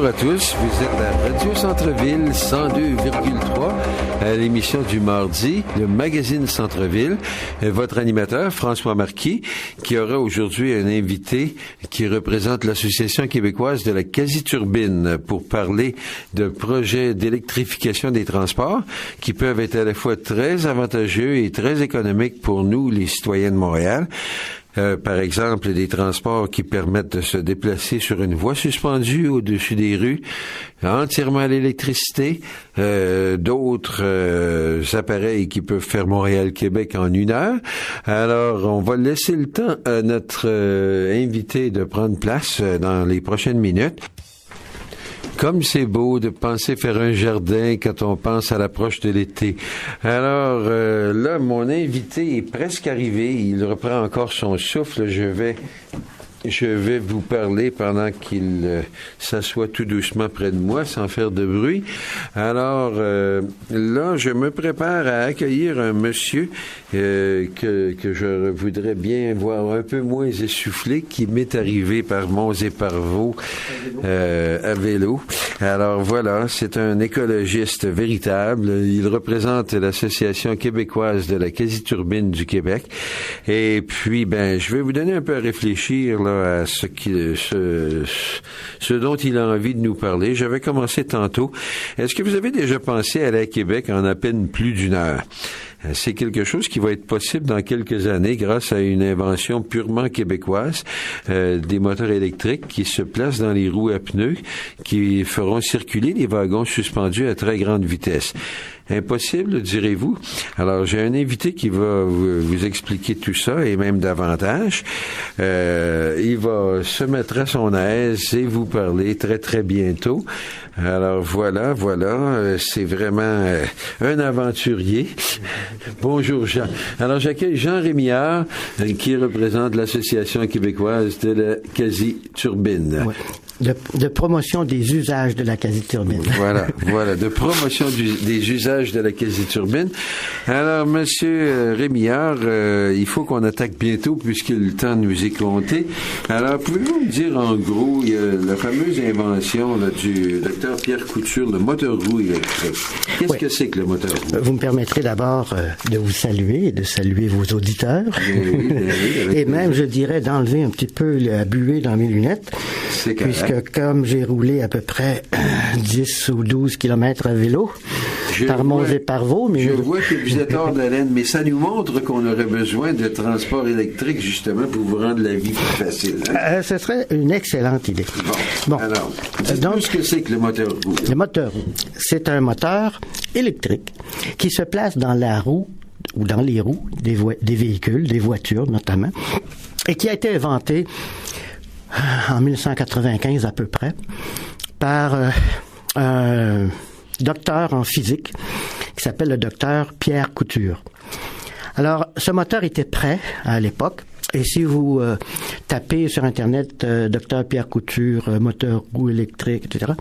Bonjour à tous, vous êtes à Radio Centre-Ville 102,3 à l'émission du mardi, le magazine Centre-Ville. Votre animateur, François Marquis, qui aura aujourd'hui un invité qui représente l'Association québécoise de la quasi-turbine pour parler de projets d'électrification des transports qui peuvent être à la fois très avantageux et très économiques pour nous, les citoyens de Montréal. Par exemple, des transports qui permettent de se déplacer sur une voie suspendue au-dessus des rues, entièrement à l'électricité, d'autres appareils qui peuvent faire Montréal-Québec en 1 heure. Alors, on va laisser le temps à notre invité de prendre place dans les prochaines minutes. Comme c'est beau de penser faire un jardin quand on pense à l'approche de l'été. Alors là, mon invité est presque arrivé. Il reprend encore son souffle. Je vais vous parler pendant qu'il s'assoit tout doucement près de moi, sans faire de bruit. Alors là, je me prépare à accueillir un monsieur que je voudrais bien voir un peu moins essoufflé, qui m'est arrivé par Monts et par Vaux à vélo. Alors voilà, c'est un écologiste véritable. Il représente l'Association québécoise de la quasi-turbine du Québec. Et puis, je vais vous donner un peu à réfléchir là, à ce dont il a envie de nous parler. J'avais commencé tantôt. Est-ce que vous avez déjà pensé aller à Québec en à peine plus d'1 heure? C'est quelque chose qui va être possible dans quelques années grâce à une invention purement québécoise, des moteurs électriques qui se placent dans les roues à pneus, qui feront circuler les wagons suspendus à très grande vitesse. Impossible, direz-vous? Alors, j'ai un invité qui va vous expliquer tout ça et même davantage. Il va se mettre à son aise et vous parler très, très bientôt. Alors, voilà, c'est vraiment un aventurier. Bonjour, Jean. Alors, j'accueille Jean Rémillard, qui représente l'Association québécoise de la quasi-turbine. Ouais. De promotion des usages de la quasi-turbine. Voilà, de promotion des usages de la quasi-turbine. Alors, Monsieur Rémillard, il faut qu'on attaque bientôt puisque le temps nous est compté. Alors, pouvez-vous me dire en gros, il y a la fameuse invention là, du docteur Pierre Couture, le moteur roue électrique. Qu'est-ce que c'est que le moteur roue? Vous me permettrez d'abord de vous saluer et de saluer vos auditeurs. Oui, et même, je dirais, d'enlever un petit peu la buée dans mes lunettes. C'est correct. Puisque comme j'ai roulé à peu près 10 ou 12 kilomètres à vélo, par Monts et par Vaux. Je vois que vous êtes hors d'haleine, mais ça nous montre qu'on aurait besoin de transport électrique justement pour vous rendre la vie plus facile. Hein? Ce serait une excellente idée. Bon. Alors, dites-nous ce que c'est que le moteur roue. Le moteur roue, c'est un moteur électrique qui se place dans la roue ou dans les roues des véhicules, des voitures notamment, et qui a été inventé en 1995 à peu près, par un docteur en physique qui s'appelle le docteur Pierre Couture. Alors, ce moteur était prêt à l'époque, et si vous tapez sur Internet docteur Pierre Couture, moteur roue électrique, etc.,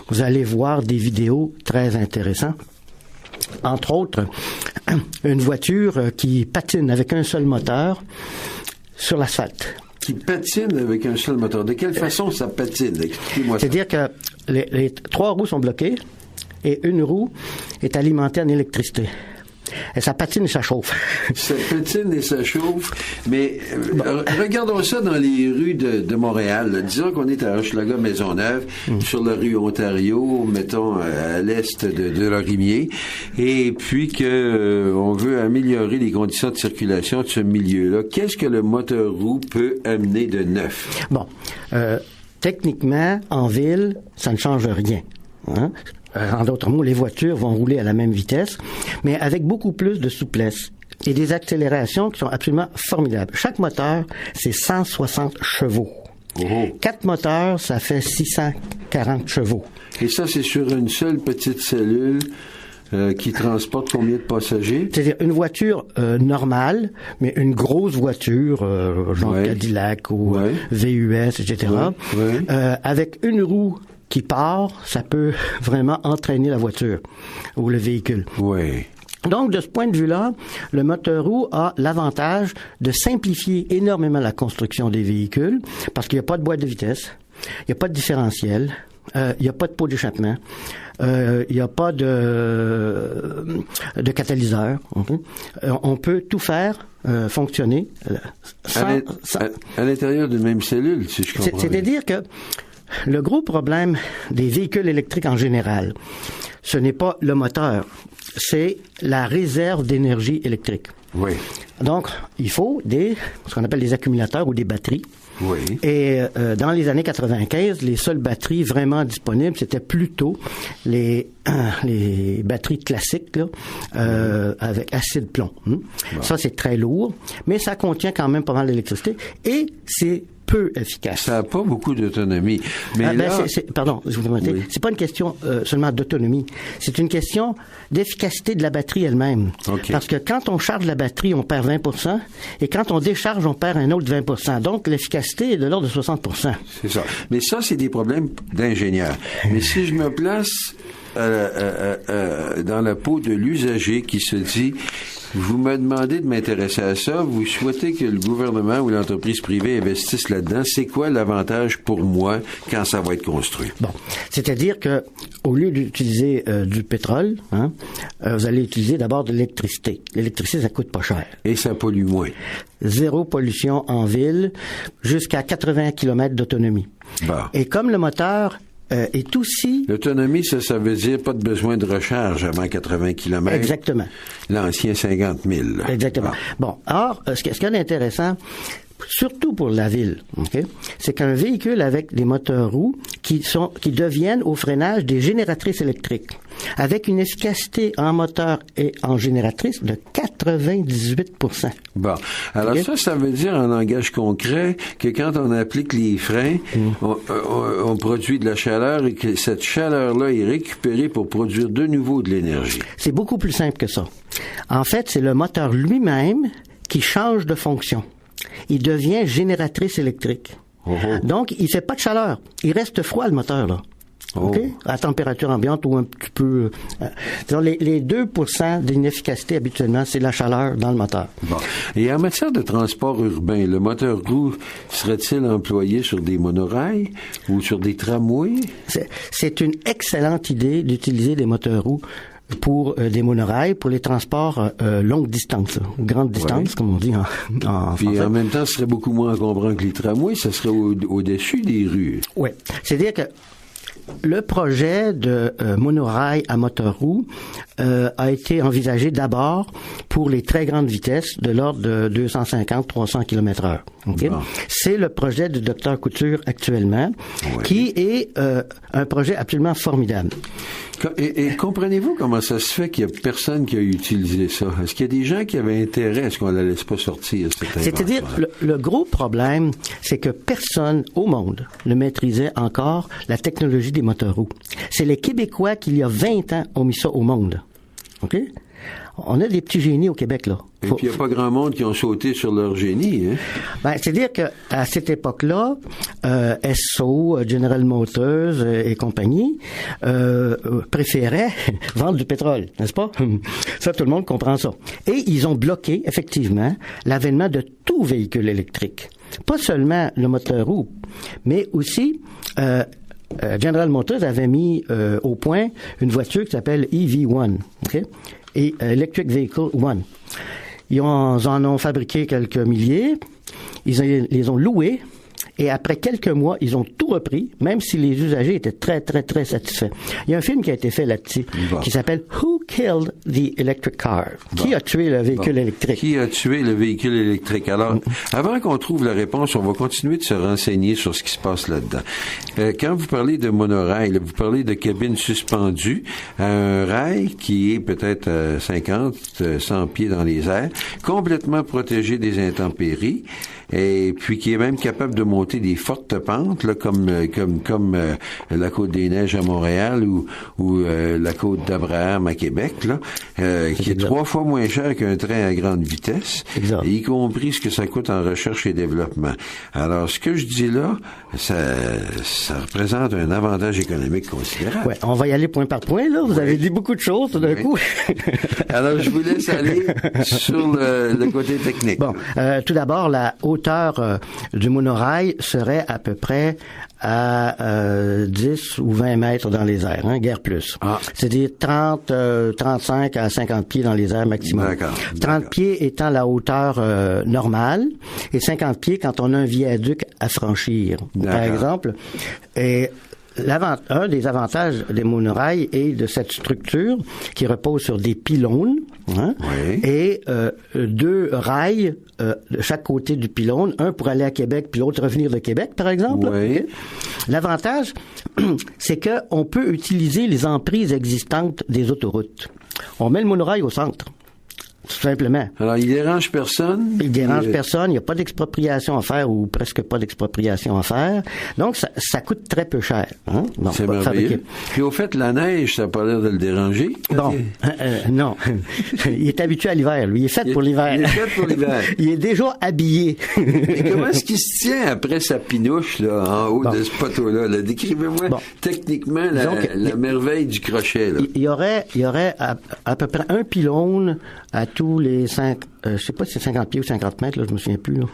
vous allez voir des vidéos très intéressantes. Entre autres, une voiture qui patine avec un seul moteur sur l'asphalte. Qui patine avec un seul moteur. De quelle façon ça patine? Expliquez-moi ça. C'est-à-dire que les 3 roues sont bloquées et une roue est alimentée en électricité. Et ça patine et ça chauffe. Ça patine et ça chauffe. Mais regardons ça dans les rues de Montréal. Là. Disons qu'on est à Hochelaga-Maisonneuve, sur la rue Ontario, mettons à l'est de Lorimier, et puis que on veut améliorer les conditions de circulation de ce milieu-là. Qu'est-ce que le moteur roue peut amener de neuf? Bon, techniquement, en ville, ça ne change rien. Hein? En d'autres mots, les voitures vont rouler à la même vitesse, mais avec beaucoup plus de souplesse et des accélérations qui sont absolument formidables. Chaque moteur, c'est 160 chevaux. Oh. 4 moteurs, ça fait 640 chevaux. Et ça, c'est sur une seule petite cellule qui transporte combien de passagers? C'est-à-dire une voiture normale, mais une grosse voiture, genre Cadillac ou VUS, etc., avec une roue qui part, ça peut vraiment entraîner la voiture ou le véhicule. Oui. Donc, de ce point de vue-là, le moteur roue a l'avantage de simplifier énormément la construction des véhicules parce qu'il n'y a pas de boîte de vitesse, il n'y a pas de différentiel, il n'y a pas de pot d'échappement. Il n'y a pas de catalyseur. On peut tout faire fonctionner à l'intérieur d'une même cellule, si je comprends. C'est-à-dire que le gros problème des véhicules électriques en général, ce n'est pas le moteur, c'est la réserve d'énergie électrique. Oui. Donc, il faut ce qu'on appelle des accumulateurs ou des batteries. Oui. Et dans les années 95, les seules batteries vraiment disponibles, c'était plutôt les batteries classiques là, avec acide plomb. Bon. Ça, c'est très lourd, mais ça contient quand même pas mal d'électricité et c'est peu efficace. Ça n'a pas beaucoup d'autonomie. Mais pardon, je vous demande, c'est pas une question seulement d'autonomie, c'est une question d'efficacité de la batterie elle-même. Okay. Parce que quand on charge la batterie, on perd 20%, et quand on décharge, on perd un autre 20%. Donc, l'efficacité est de l'ordre de 60%. C'est ça. Mais ça, c'est des problèmes d'ingénieur. Mais si je me place dans la peau de l'usager qui se dit... Vous me demandez de m'intéresser à ça. Vous souhaitez que le gouvernement ou l'entreprise privée investisse là-dedans. C'est quoi l'avantage pour moi quand ça va être construit? Bon, c'est-à-dire que au lieu d'utiliser du pétrole, vous allez utiliser d'abord de l'électricité. L'électricité, ça coûte pas cher. Et ça pollue moins. Zéro pollution en ville, jusqu'à 80 km d'autonomie. Bon. Et comme le moteur est aussi... L'autonomie, ça veut dire pas de besoin de recharge avant 80 km. Exactement. L'ancien 50 000. Là. Exactement. Bon, alors, ce qui est intéressant, surtout pour la ville, c'est qu'un véhicule avec des moteurs roues qui deviennent au freinage des génératrices électriques, avec une efficacité en moteur et en génératrice de 98%. Bon. Alors ça veut dire en langage concret que quand on applique les freins, on produit de la chaleur et que cette chaleur-là est récupérée pour produire de nouveau de l'énergie. C'est beaucoup plus simple que ça. En fait, c'est le moteur lui-même qui change de fonction. Il devient génératrice électrique. Donc, il fait pas de chaleur. Il reste froid, le moteur, là. À température ambiante ou un petit peu... les 2% d'inefficacité, habituellement, c'est la chaleur dans le moteur. Bon. Et en matière de transport urbain, le moteur roue serait-il employé sur des monorails ou sur des tramways? C'est une excellente idée d'utiliser des moteurs roues pour des monorails, pour les transports longue distance, grande distance, comme on dit en Puis français. en même temps, ce serait beaucoup moins encombrant que les tramways, ça serait au-dessus des rues. Oui. C'est-à-dire que le projet de monorail à moteur roue a été envisagé d'abord pour les très grandes vitesses de l'ordre de 250-300 km/h. Okay? Bon. C'est le projet du Dr Couture actuellement, qui est un projet absolument formidable. Et comprenez-vous comment ça se fait qu'il n'y a personne qui a utilisé ça? Est-ce qu'il y a des gens qui avaient intérêt à ce qu'on ne la laisse pas sortir? C'est-à-dire, le gros problème, c'est que personne au monde ne maîtrisait encore la technologie des moteurs roues. C'est les Québécois qui, il y a 20 ans, ont mis ça au monde. OK? On a des petits génies au Québec, là. Et puis, il n'y a pas grand monde qui ont sauté sur leur génie, hein? C'est-à-dire qu'à cette époque-là, Esso, General Motors et compagnie préféraient vendre du pétrole, n'est-ce pas? Ça, tout le monde comprend ça. Et ils ont bloqué, effectivement, l'avènement de tout véhicule électrique. Pas seulement le moteur roue, mais aussi... General Motors avait mis au point une voiture qui s'appelle EV1, et Electric Vehicle One. Ils en ont fabriqué quelques milliers, ils les ont loués, et après quelques mois, ils ont tout repris, même si les usagers étaient très, très, très satisfaits. Il y a un film qui a été fait là-dessus, qui s'appelle Who Killed the Electric Car? Qui a tué le véhicule électrique? Qui a tué le véhicule électrique? Alors, avant qu'on trouve la réponse, on va continuer de se renseigner sur ce qui se passe là-dedans. Quand vous parlez de monorail, vous parlez de cabine suspendue à un rail qui est peut-être 50, 100 pieds dans les airs, complètement protégé des intempéries, et puis qui est même capable de monter des fortes pentes, là, comme la Côte des Neiges à Montréal ou la Côte d'Abraham à Québec, là, qui est 3 fois moins cher qu'un train à grande vitesse, y compris ce que ça coûte en recherche et développement. Alors, ce que je dis là, ça représente un avantage économique considérable. Ouais, on va y aller point par point, là. Vous avez dit beaucoup de choses tout d'un coup. Alors, je vous laisse aller sur le côté technique. Bon, tout d'abord, la hauteur du monorail serait à peu près à 10 ou 20 mètres dans les airs, guère plus. C'est-à-dire 35 à 50 pieds dans les airs maximum. D'accord. 30 pieds étant la hauteur normale et 50 pieds quand on a un viaduc à franchir, par exemple. Et un des avantages des monorails est de cette structure qui repose sur des pylônes et 2 rails de chaque côté du pylône, un pour aller à Québec puis l'autre revenir de Québec, par exemple. Okay? L'avantage, c'est que on peut utiliser les emprises existantes des autoroutes. On met le monorail au centre. Tout simplement. Alors, il dérange personne? Il dérange personne. Il n'y a pas d'expropriation à faire ou presque pas d'expropriation à faire. Donc, ça coûte très peu cher. Bon, c'est merveilleux. Puis, au fait, la neige, ça n'a pas l'air de le déranger? Bon, non. Il est habitué à l'hiver, lui. Il est fait pour l'hiver. Il est fait pour l'hiver. Il est déjà habillé. Et comment est-ce qu'il se tient après sa pinouche, là, en haut de ce poteau-là? Là? Décrivez-moi techniquement la merveille du crochet, là. Il y aurait à peu près un pylône à tous les 5, je sais pas si c'est 50 pieds ou 50 mètres, là, je me souviens plus, là.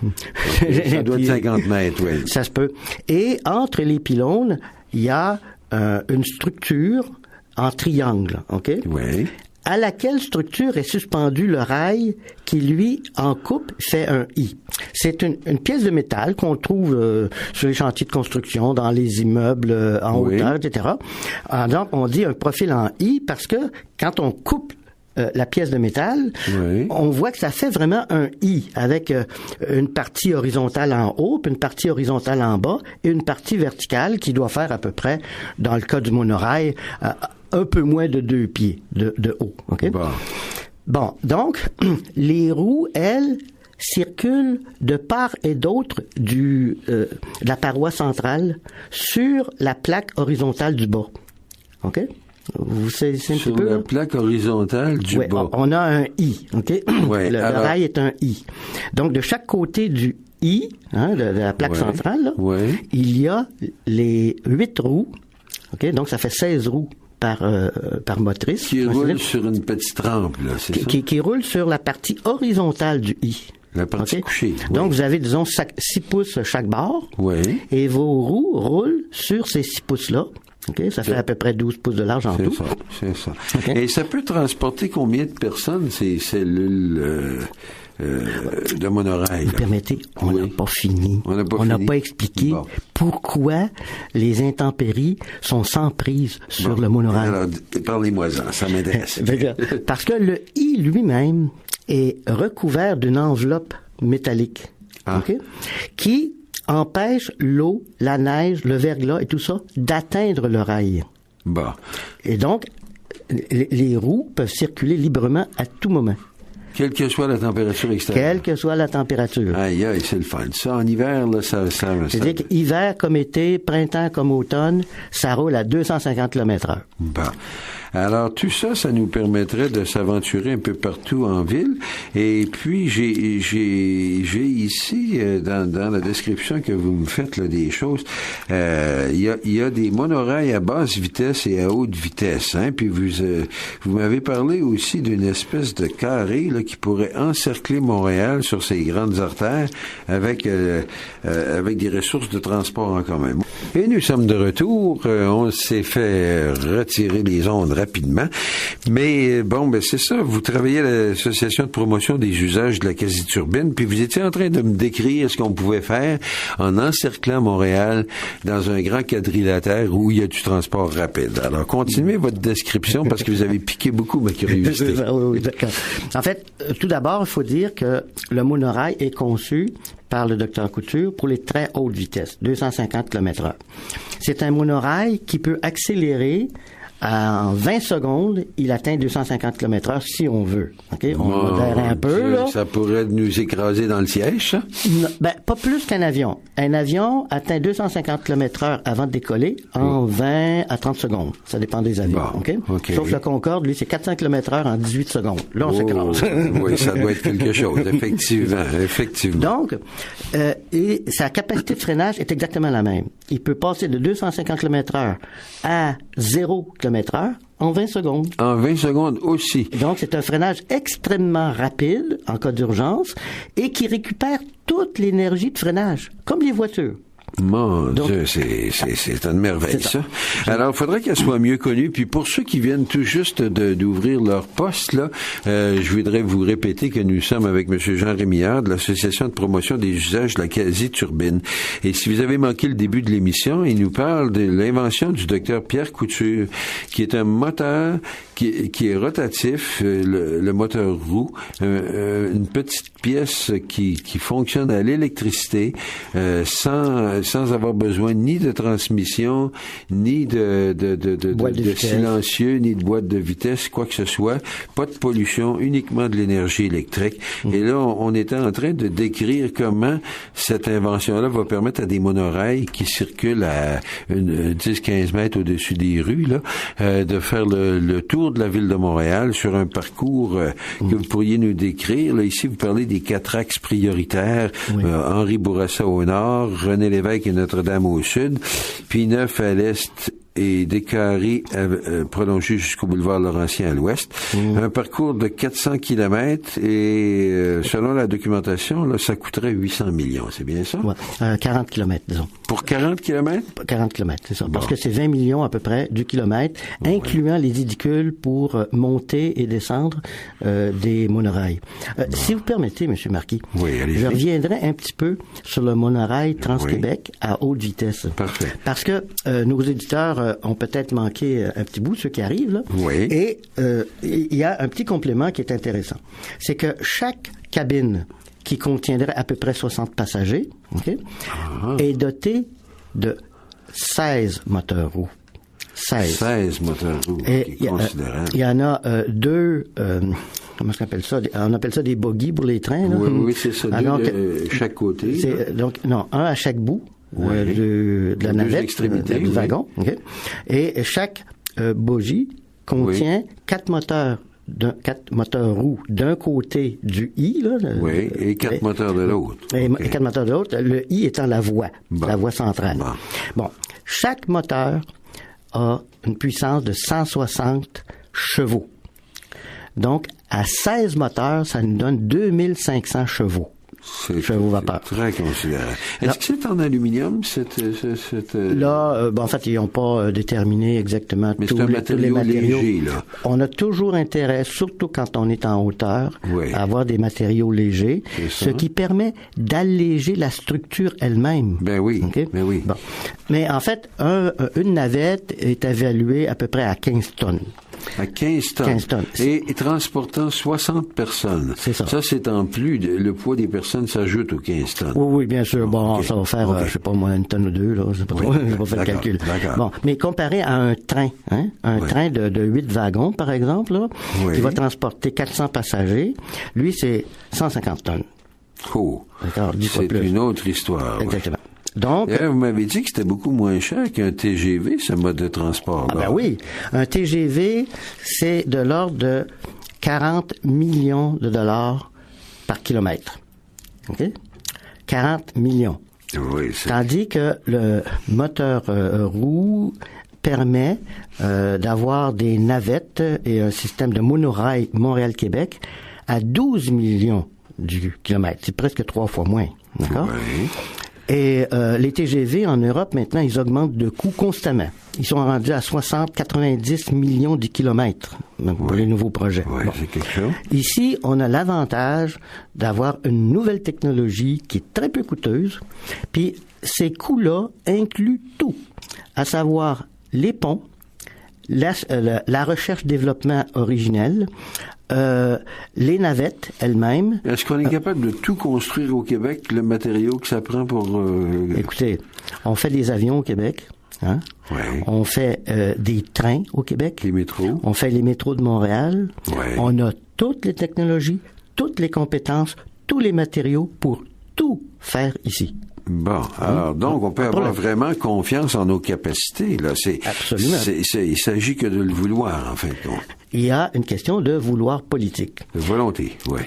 Ça doit être 50 mètres, oui. Ça se peut. Et entre les pylônes, il y a une structure en triangle, OK? Oui. À laquelle structure est suspendu le rail qui, lui, en coupe, fait un I. C'est une pièce de métal qu'on trouve sur les chantiers de construction, dans les immeubles en hauteur, etc. Donc, on dit un profil en I parce que quand on coupe la pièce de métal, on voit que ça fait vraiment un I avec une partie horizontale en haut, puis une partie horizontale en bas et une partie verticale qui doit faire à peu près, dans le cas du monorail, un peu moins de 2 pieds de haut. Okay? Bon, donc, les roues, elles, circulent de part et d'autre de la paroi centrale sur la plaque horizontale du bas. OK? Vous saisissez un petit peu? Sur la plaque horizontale du bas. On a un I, OK? Le rail est un I. Donc, de chaque côté du I, de la plaque centrale, là, il y a les 8 roues, OK? Donc, ça fait 16 roues par motrice. Qui roule sur une petite rampe, là, c'est ça? Qui roule sur la partie horizontale du I. La partie couchée. Donc, vous avez, disons, 6 pouces chaque bord. Et vos roues roulent sur ces 6 pouces-là. Okay, ça fait à peu près 12 pouces de large en tout. C'est ça. Okay. Et ça peut transporter combien de personnes, ces cellules de monorail? Vous permettez, on n'a pas fini. On n'a pas expliqué pourquoi les intempéries sont sans prise sur le monorail. Alors, parlez-moi-en, ça m'intéresse. Parce que le I lui-même est recouvert d'une enveloppe métallique qui empêche l'eau, la neige, le verglas et tout ça d'atteindre le rail. Et donc, les roues peuvent circuler librement à tout moment. Quelle que soit la température extérieure. Quelle que soit la température. Aïe, c'est le fun. Ça, en hiver, là, ça... C'est-à-dire qu'hiver comme été, printemps comme automne, ça roule à 250 km/h. Alors, tout ça, ça nous permettrait de s'aventurer un peu partout en ville. Et puis, j'ai ici, dans la description que vous me faites, là, des choses, il y a des monorails à basse vitesse et à haute vitesse, Puis vous m'avez parlé aussi d'une espèce de carré, là, qui pourrait encercler Montréal sur ses grandes artères avec des ressources de transport en commun. Et nous sommes de retour. On s'est fait retirer les ondes rapidement. Mais c'est ça. Vous travaillez à l'Association de promotion des usages de la quasi-turbine, puis vous étiez en train de me décrire ce qu'on pouvait faire en encerclant Montréal dans un grand quadrilatère où il y a du transport rapide. Alors, continuez votre description parce que vous avez piqué beaucoup ma curiosité. Oui, d'accord. En fait, tout d'abord, il faut dire que le monorail est conçu par le Dr Couture pour les très hautes vitesses, 250 km/h. C'est un monorail qui peut accélérer en 20 secondes, il atteint 250 km/h si on veut. Okay? On modère un peu, là. Ça pourrait nous écraser dans le siège, ça? Non, pas plus qu'un avion. Un avion atteint 250 km/h avant de décoller en 20 à 30 secondes. Ça dépend des avions. Sauf le Concorde, lui, c'est 400 km/h en 18 secondes. Là, on s'écrase. Oui, ça doit être quelque chose, effectivement. Donc, et sa capacité de freinage est exactement la même. Il peut passer de 250 km/h à 0 km/h en 20 secondes. En 20 secondes aussi. Donc, c'est un freinage extrêmement rapide en cas d'urgence et qui récupère toute l'énergie de freinage, comme les voitures. Mon Dieu, c'est une merveille, ça. Alors, il faudrait qu'elle soit mieux connue. Puis pour ceux qui viennent tout juste d'ouvrir leur poste, là, je voudrais vous répéter que nous sommes avec M. Jean Rémillard de l'Association de promotion des usages de la quasi-turbine. Et si vous avez manqué le début de l'émission, il nous parle de l'invention du docteur Pierre Couture, qui est un moteur qui est rotatif, le moteur roue, une petite pièce qui fonctionne à l'électricité, sans avoir besoin ni de transmission, ni de silencieux, ni de boîte de vitesse, quoi que ce soit. Pas de pollution, uniquement de l'énergie électrique. Et là, on était en train de décrire comment cette invention-là va permettre à des monorails qui circulent à 10-15 mètres au-dessus des rues, là, de faire le tour de la ville de Montréal sur un parcours que vous pourriez nous décrire. Là, ici, vous parlez des 4 axes prioritaires. Henri Bourassa au nord, René Lévesque et Notre-Dame au sud, puis 9 à l'est et des carrés prolongés jusqu'au boulevard Laurentien à l'ouest. Un parcours de 400 kilomètres et selon la documentation, là, ça coûterait 800 millions. C'est bien ça? Ouais. 40 kilomètres, disons. Pour 40 kilomètres? 40 kilomètres, c'est ça. Bon. Parce que c'est 20 millions à peu près du kilomètre, incluant les édicules pour monter et descendre des monorails. Si vous permettez, M. Marquis, je reviendrai un petit peu sur le monorail Trans-Québec à haute vitesse. Parfait. Parce que nos éditeurs ont peut-être manqué un petit bout, ceux qui arrivent, là. Oui. Et il y a un petit complément qui est intéressant. C'est que chaque cabine qui contiendrait à peu près 60 passagers, est dotée de 16 moteurs roues. 16 moteurs roues, et considérable. Il y en a deux... comment on appelle ça? On appelle ça des bogies pour les trains. Là. Oui, c'est ça. Alors, de chaque côté. Donc, non, un à chaque bout. De la navette, du wagon. Okay. Et chaque bogie contient 4 moteurs. 4 moteurs roues d'un côté du I. Là, et 4 moteurs de l'autre. Et 4 moteurs de l'autre. Le I étant la voie centrale. Bon. Chaque moteur a une puissance de 160 chevaux. Donc, à 16 moteurs, ça nous donne 2500 chevaux. C'est très considérable. Est-ce que c'est en aluminium, cette... Là, en fait, ils n'ont pas déterminé exactement tous les matériaux. Léger, là. On a toujours intérêt, surtout quand on est en hauteur, à avoir des matériaux légers, ce qui permet d'alléger la structure elle-même. Ben oui, ben oui. Bon. Mais en fait, une navette est évaluée à peu près à 15 tonnes. À 15 tonnes. 15 tonnes. Et transportant 60 personnes. C'est ça. Ça, c'est en plus, le poids des personnes s'ajoute aux 15 tonnes. Oui, bien sûr. Bon, ça va faire, je sais pas moi, une tonne ou deux, là. Je sais pas trop. Je vais pas faire le calcul. D'accord. Bon. Mais comparé à un train, train de 8 wagons, par exemple, là, qui va transporter 400 passagers, lui, c'est 150 tonnes. Oh. D'accord. 10 fois plus. C'est une autre histoire. Exactement. Donc, vous m'avez dit que c'était beaucoup moins cher qu'un TGV, ce mode de transport. Ah ben oui. Un TGV, c'est de l'ordre de 40 millions de dollars par kilomètre. OK? 40 millions. Oui, Tandis que le moteur roue permet d'avoir des navettes et un système de monorail Montréal-Québec à 12 millions du kilomètre. C'est presque 3 fois moins. D'accord? Oui. Et les TGV en Europe, maintenant, ils augmentent de coût constamment. Ils sont rendus à 60-90 millions de kilomètres pour les nouveaux projets. Oui, c'est quelque chose. Ici, on a l'avantage d'avoir une nouvelle technologie qui est très peu coûteuse. Puis, ces coûts-là incluent tout, à savoir les ponts, la recherche-développement originelle, les navettes elles-mêmes. Est-ce qu'on est capable de tout construire au Québec, le matériau que ça prend pour... Écoutez, on fait des avions au Québec. Hein? Ouais. On fait des trains au Québec. Les métros. On fait les métros de Montréal. Ouais. On a toutes les technologies, toutes les compétences, tous les matériaux pour tout faire ici. Bon, alors donc on peut avoir vraiment confiance en nos capacités. Là, Absolument. Il s'agit que de le vouloir, en fait. Donc. Il y a une question de vouloir politique. De volonté, oui.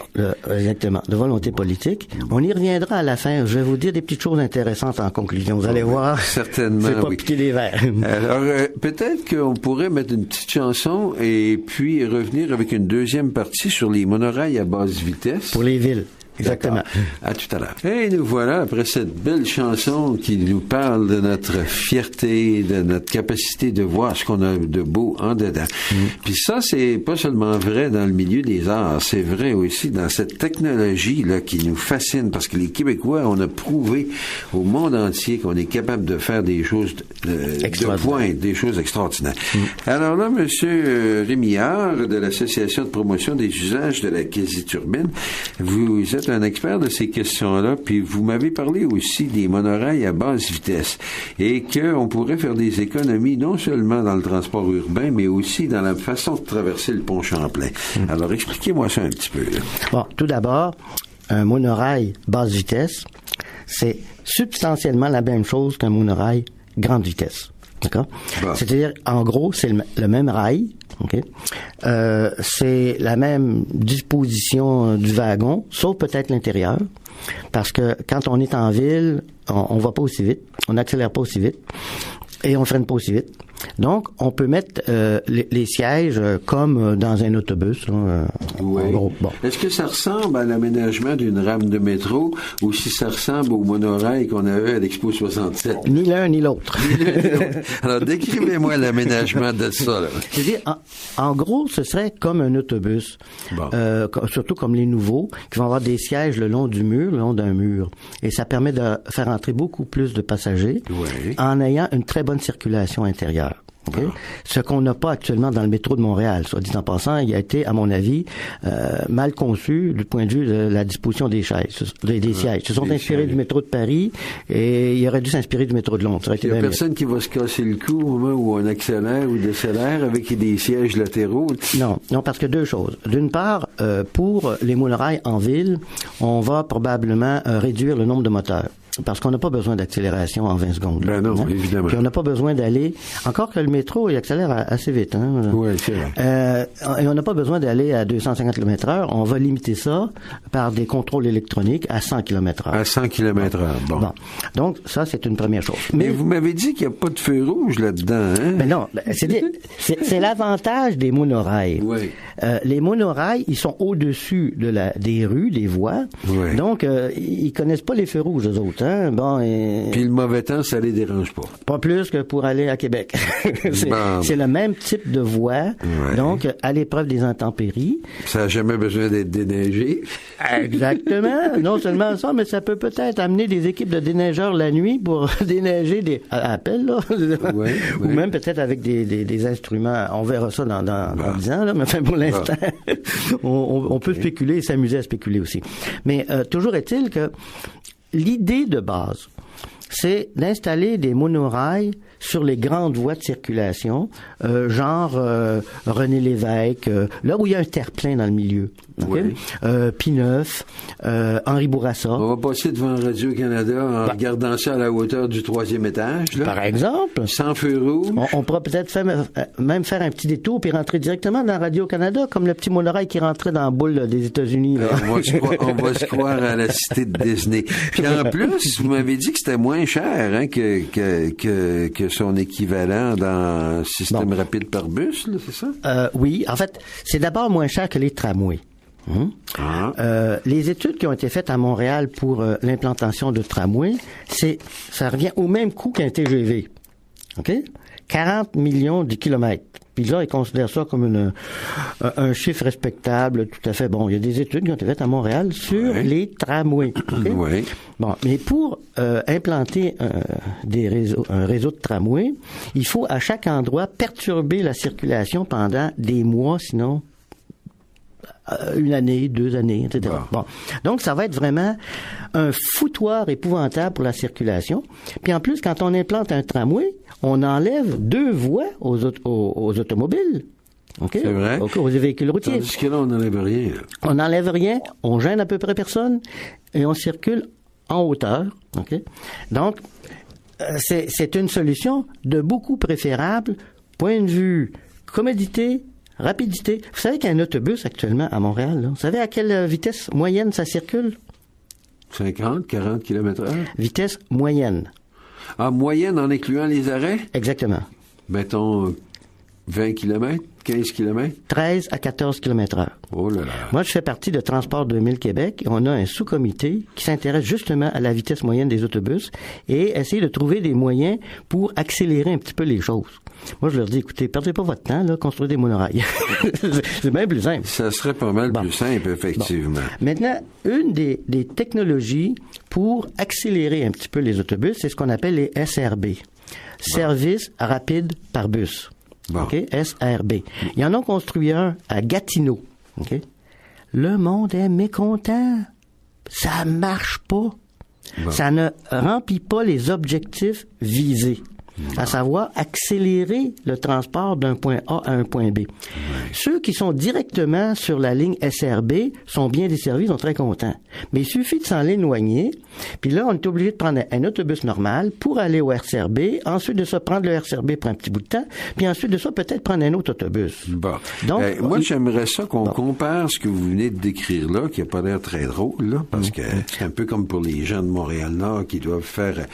Exactement, de volonté politique. On y reviendra à la fin. Je vais vous dire des petites choses intéressantes en conclusion. Vous allez voir. Certainement, je vais pas piquer les verres. Alors, peut-être qu'on pourrait mettre une petite chanson et puis revenir avec une deuxième partie sur les monorails à basse vitesse. Pour les villes. Exactement. À tout à l'heure. Et nous voilà, après cette belle chanson qui nous parle de notre fierté, de notre capacité de voir ce qu'on a de beau en dedans. Puis ça, c'est pas seulement vrai dans le milieu des arts, c'est vrai aussi dans cette technologie-là qui nous fascine, parce que les Québécois, on a prouvé au monde entier qu'on est capable de faire des choses de pointe, des choses extraordinaires. Alors là, Monsieur Rémillard, de l'Association de promotion des usages de la quasi-turbine, vous êtes un expert de ces questions-là, puis vous m'avez parlé aussi des monorails à basse vitesse et qu'on pourrait faire des économies non seulement dans le transport urbain, mais aussi dans la façon de traverser le pont Champlain. Alors, expliquez-moi ça un petit peu. Là. Bon, tout d'abord, un monorail basse vitesse, c'est substantiellement la même chose qu'un monorail grande vitesse. D'accord? Bon. C'est-à-dire, en gros, c'est le même rail. Okay? C'est la même disposition du wagon, sauf peut-être l'intérieur. Parce que quand on est en ville, on va pas aussi vite, on n'accélère pas aussi vite et on freine pas aussi vite. Donc, on peut mettre les sièges comme dans un autobus. Là, oui. En gros. Bon. Est-ce que ça ressemble à l'aménagement d'une rame de métro ou si ça ressemble au monorail qu'on avait à l'Expo 67? Ni l'un ni l'autre. Alors, décrivez-moi l'aménagement de ça. Là. C'est-à-dire, en gros, ce serait comme un autobus. Bon. Surtout comme les nouveaux, qui vont avoir des sièges le long d'un mur. Et ça permet de faire entrer beaucoup plus de passagers en ayant une très bonne circulation intérieure. Okay? Ce qu'on n'a pas actuellement dans le métro de Montréal. Soit dit en passant, il a été, à mon avis, mal conçu du point de vue de la disposition des chaises, des sièges. Ils se sont inspirés du métro de Paris et il aurait dû s'inspirer du métro de Londres. Il n'y a personne qui va se casser le cou au moment où on accélère ou décélère avec des sièges latéraux. Non, parce que deux choses. D'une part, pour les monorails en ville, on va probablement réduire le nombre de moteurs. Parce qu'on n'a pas besoin d'accélération en 20 secondes. Ben non, évidemment. Puis on n'a pas besoin d'aller... Encore que le métro, il accélère assez vite. Hein? Oui, c'est vrai. Et on n'a pas besoin d'aller à 250 km/h. On va limiter ça par des contrôles électroniques à 100 km/h. À 100 km/h, bon. Donc, ça, c'est une première chose. Mais vous m'avez dit qu'il n'y a pas de feu rouge là-dedans, hein? Ben non, c'est l'avantage des monorails. Oui. Les monorails, ils sont au-dessus des rues, des voies. Oui. Donc, ils connaissent pas les feux rouges, eux autres. Bon, puis le mauvais temps, ça les dérange pas. Pas plus que pour aller à Québec. C'est le même type de voie, donc à l'épreuve des intempéries. Ça n'a jamais besoin d'être déneigé. Exactement. Non seulement ça, mais ça peut peut-être amener des équipes de déneigeurs la nuit pour déneiger à appel, là. Ou même peut-être avec des instruments. On verra ça dans 10 ans, là, mais enfin, pour l'instant, on peut spéculer et s'amuser à spéculer aussi. Mais toujours est-il que l'idée de base, c'est d'installer des monorails sur les grandes voies de circulation, genre René Lévesque, là où il y a un terre-plein dans le milieu. Okay? Pie-Neuf, Henri Bourassa. On va passer devant Radio-Canada en regardant ça à la hauteur du 3e étage. Là. Par exemple. Sans feu rouge. On pourra peut-être même faire un petit détour puis rentrer directement dans Radio-Canada, comme le petit monorail qui rentrait dans la boule des États-Unis. Là. On va se croire à la cité de Disney. Puis en plus, vous m'avez dit que c'était moins cher hein, que son équivalent dans le système rapide par bus, là, c'est ça? Oui. En fait, c'est d'abord moins cher que les tramways. Les études qui ont été faites à Montréal pour l'implantation de tramway, ça revient au même coût qu'un TGV. OK? 40 millions de kilomètres. Puis là, ils considèrent ça comme un chiffre respectable, tout à fait. Bon, il y a des études qui ont été faites à Montréal sur les tramways. Okay? Oui. Bon, mais pour implanter un réseau de tramways, il faut à chaque endroit perturber la circulation pendant des mois, sinon 1 année, 2 années, etc. Bon. Donc, ça va être vraiment un foutoir épouvantable pour la circulation. Puis en plus, quand on implante un tramway, on enlève 2 voies aux automobiles. Okay? C'est vrai. Aux véhicules routiers. Tandis que là, on n'enlève rien. On n'enlève rien, on gêne à peu près personne et on circule en hauteur. Okay? Donc, c'est une solution de beaucoup préférable, point de vue commodité, rapidité. Vous savez qu'il y a un autobus actuellement à Montréal, là. Vous savez à quelle vitesse moyenne ça circule? 50, 40 km/h? Vitesse moyenne. Ah, moyenne en incluant les arrêts? Exactement. Mettons 20 km? 15 km? 13 à 14 km/h. Oh là là. Moi, je fais partie de Transport 2000 Québec. On a un sous-comité qui s'intéresse justement à la vitesse moyenne des autobus et essayer de trouver des moyens pour accélérer un petit peu les choses. Moi, je leur dis, écoutez, perdez pas votre temps, là, construisez des monorails. C'est bien plus simple. Ça serait pas mal plus simple, effectivement. Bon. Maintenant, une des technologies pour accélérer un petit peu les autobus, c'est ce qu'on appelle les SRB. Service rapide par bus. Bon. Okay? SRB. Ils en ont construit un à Gatineau. Okay? Le monde est mécontent. Ça marche pas. Bon. Ça ne remplit pas les objectifs visés. À savoir accélérer le transport d'un point A à un point B. Ouais. Ceux qui sont directement sur la ligne SRB sont bien desservis, sont très contents. Mais il suffit de s'en éloigner, puis là, on est obligé de prendre un autobus normal pour aller au RCRB, ensuite de ça, prendre le RCRB pour un petit bout de temps, puis ensuite de ça, peut-être prendre un autre autobus. Bon. Donc, moi, j'aimerais ça qu'on compare ce que vous venez de décrire là, qui n'a pas l'air très drôle, là, parce que c'est un peu comme pour les gens de Montréal-Nord qui doivent faire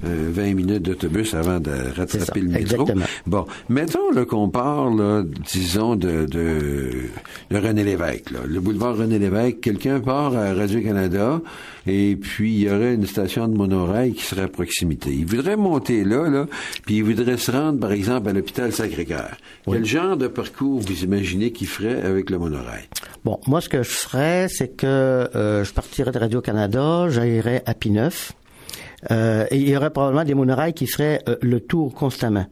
20 minutes d'autobus avant de rattraper le métro. Exactement. Bon, mettons là, qu'on part, là, disons, de René Lévesque. Là. Le boulevard René Lévesque, quelqu'un part à Radio-Canada et puis il y aurait une station de monorail qui serait à proximité. Il voudrait monter là, puis il voudrait se rendre, par exemple, à l'hôpital Sacré-Cœur. Oui. Quel genre de parcours vous imaginez qu'il ferait avec le monorail? Bon, moi, ce que je ferais, c'est que je partirais de Radio-Canada, j'irais à P9, et il y aurait probablement des monorails qui feraient le tour constamment,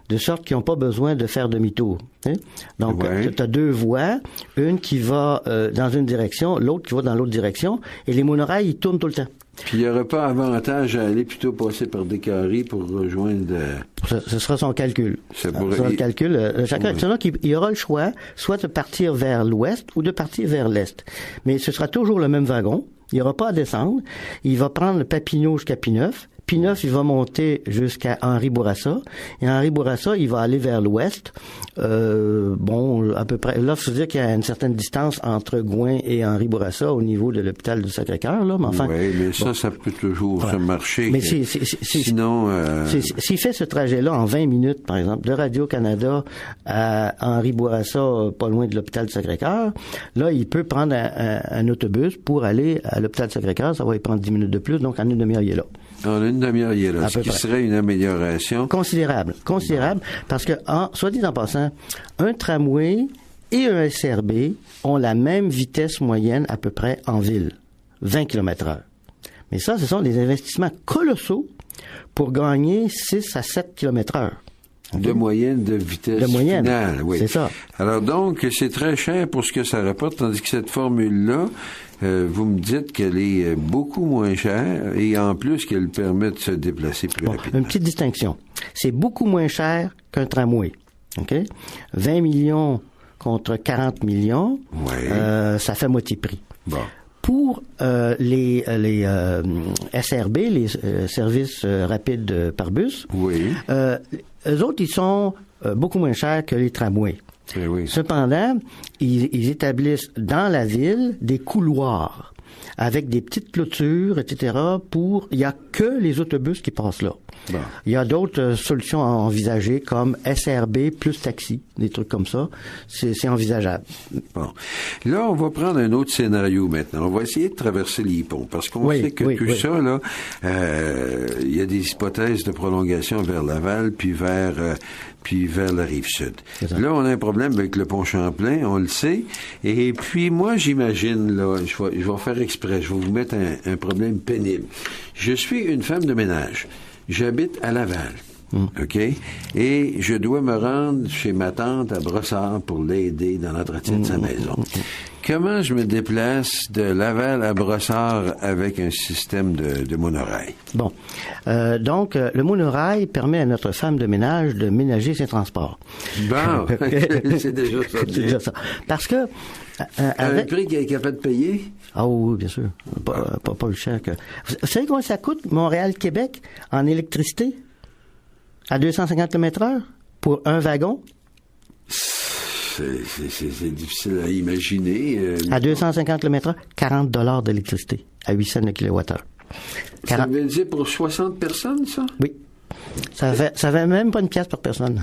de sorte qu'ils n'ont pas besoin de faire demi-tour. Hein? Donc, tu as deux voies, une qui va dans une direction, l'autre qui va dans l'autre direction, et les monorails, ils tournent tout le temps. Puis il n'y aurait pas avantage à aller plutôt passer par Descaries pour rejoindre... Ce sera son calcul. Ce sera le calcul. Chacun, il y aura le choix, soit de partir vers l'ouest ou de partir vers l'est. Mais ce sera toujours le même wagon. Il n'y aura pas à descendre. Il va prendre Papineau jusqu'à P9. P9, il va monter jusqu'à Henri Bourassa. Et Henri Bourassa, il va aller vers l'ouest. À peu près. Là, il faut dire qu'il y a une certaine distance entre Gouin et Henri Bourassa au niveau de l'hôpital du Sacré-Cœur, là. Mais enfin. Oui, mais ça peut toujours se marcher. Mais sinon. S'il fait ce trajet-là en 20 minutes, par exemple, de Radio-Canada à Henri Bourassa, pas loin de l'hôpital du Sacré-Cœur, là, il peut prendre un autobus pour aller à l'hôpital du Sacré-Cœur. Ça va y prendre 10 minutes de plus, donc en une demi-heure, il est là. En une demi-heure, il est là. Ce qui serait une amélioration. Considérable, parce que, soit dit en passant, un tramway et un SRB ont la même vitesse moyenne à peu près en ville, 20 km/h. Mais ça, ce sont des investissements colossaux pour gagner 6 à 7 km/h. De moyenne de vitesse finale, oui. C'est ça. Alors donc, c'est très cher pour ce que ça rapporte, tandis que cette formule-là, vous me dites qu'elle est beaucoup moins chère et en plus qu'elle permet de se déplacer plus rapidement. Une petite distinction. C'est beaucoup moins cher qu'un tramway. OK? 20 millions contre 40 millions, ça fait moitié prix. Bon. Pour les SRB, les services rapides par bus, eux autres, ils sont beaucoup moins chers que les tramways. Oui. Cependant, ils établissent dans la ville des couloirs avec des petites clôtures, etc. Il n'y a que les autobus qui passent là. Bon. Il y a d'autres solutions à envisager comme SRB plus taxi, des trucs comme ça. C'est envisageable. Bon. Là, on va prendre un autre scénario maintenant. On va essayer de traverser les ponts parce qu'on sait que tout ça, là, il y a des hypothèses de prolongation vers Laval puis vers la Rive-Sud. Là, on a un problème avec le pont Champlain, on le sait. Et puis, moi, j'imagine, là, je vais faire exprès, je vais vous mettre un problème pénible. Je suis une femme de ménage. J'habite à Laval. OK? Et je dois me rendre chez ma tante à Brossard pour l'aider dans l'entretien de sa maison. Comment je me déplace de Laval à Brossard avec un système de monorail? Bon. Donc, le monorail permet à notre femme de ménage de ménager ses transports. Bon. C'est déjà ça. C'est déjà ça. Parce que... un prix qu'elle est capable de payer? Ah oui, bien sûr. Pas le cher que... Vous savez combien ça coûte, Montréal-Québec, en électricité? À 250 km/h? Pour un wagon? C'est difficile à imaginer. À 250 km/h, 40 $ d'électricité, à 8 cents le kilowattheure. Ça veut dire pour 60 personnes, ça? Oui. Ça fait même pas une pièce par personne.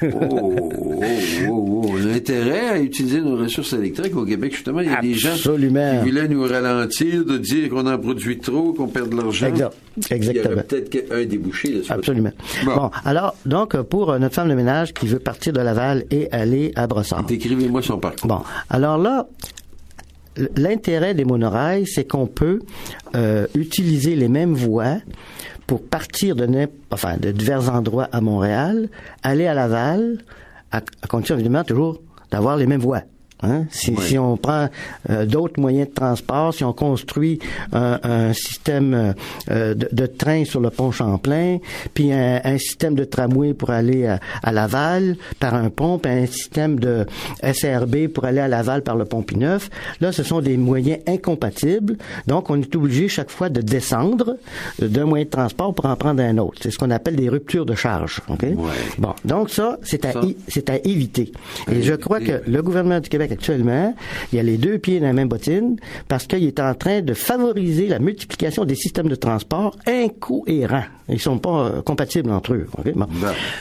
On a intérêt à utiliser nos ressources électriques au Québec. Justement, il y a des gens qui voulaient nous ralentir, de dire qu'on en produit trop, qu'on perd de l'argent. Exactement. Il y aurait peut-être un débouché là-dessus. Absolument. Bon, alors, donc, pour notre femme de ménage qui veut partir de Laval et aller à Brossard. Décrivez-moi son parcours. Bon, alors là, l'intérêt des monorails, c'est qu'on peut utiliser les mêmes voies pour partir de divers endroits à Montréal, aller à Laval, à condition évidemment toujours d'avoir les mêmes voies. Hein? Si on prend d'autres moyens de transport, si on construit un système de train sur le pont Champlain, puis un système de tramway pour aller à Laval par un pont, puis un système de SRB pour aller à Laval par le pont Pie-Neuf, là, ce sont des moyens incompatibles. Donc, on est obligé chaque fois de descendre d'un moyen de transport pour en prendre un autre. C'est ce qu'on appelle des ruptures de charge. Okay? Ouais. Bon, donc ça, c'est à éviter. Et je crois que le gouvernement du Québec actuellement, il a les deux pieds dans la même bottine parce qu'il est en train de favoriser la multiplication des systèmes de transport incohérents. Ils sont pas compatibles entre eux. Okay? Bon.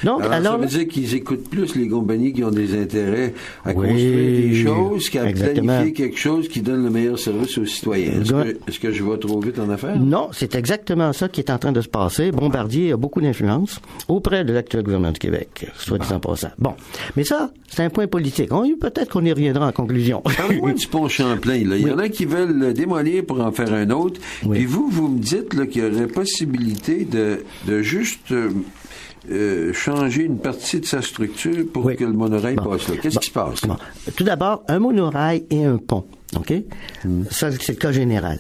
Donc, alors, ça veut dire qu'ils écoutent plus les compagnies qui ont des intérêts à construire des choses qu'à planifier quelque chose qui donne le meilleur service aux citoyens. Est-ce que je vais trop vite en affaires? Non, c'est exactement ça qui est en train de se passer. Bombardier a beaucoup d'influence auprès de l'actuel gouvernement du Québec, soit dit en passant. Bon, mais ça, c'est un point politique. Peut-être qu'on y reviendra en conclusion. Parlez-moi du pont Champlain. Là. Il y en a qui veulent le démolir pour en faire un autre. Puis vous me dites là, qu'il y aurait possibilité de juste changer une partie de sa structure pour que le monorail passe là. Qu'est-ce qui se passe? Bon. Tout d'abord, un monorail et un pont. OK? Ça, c'est le cas général.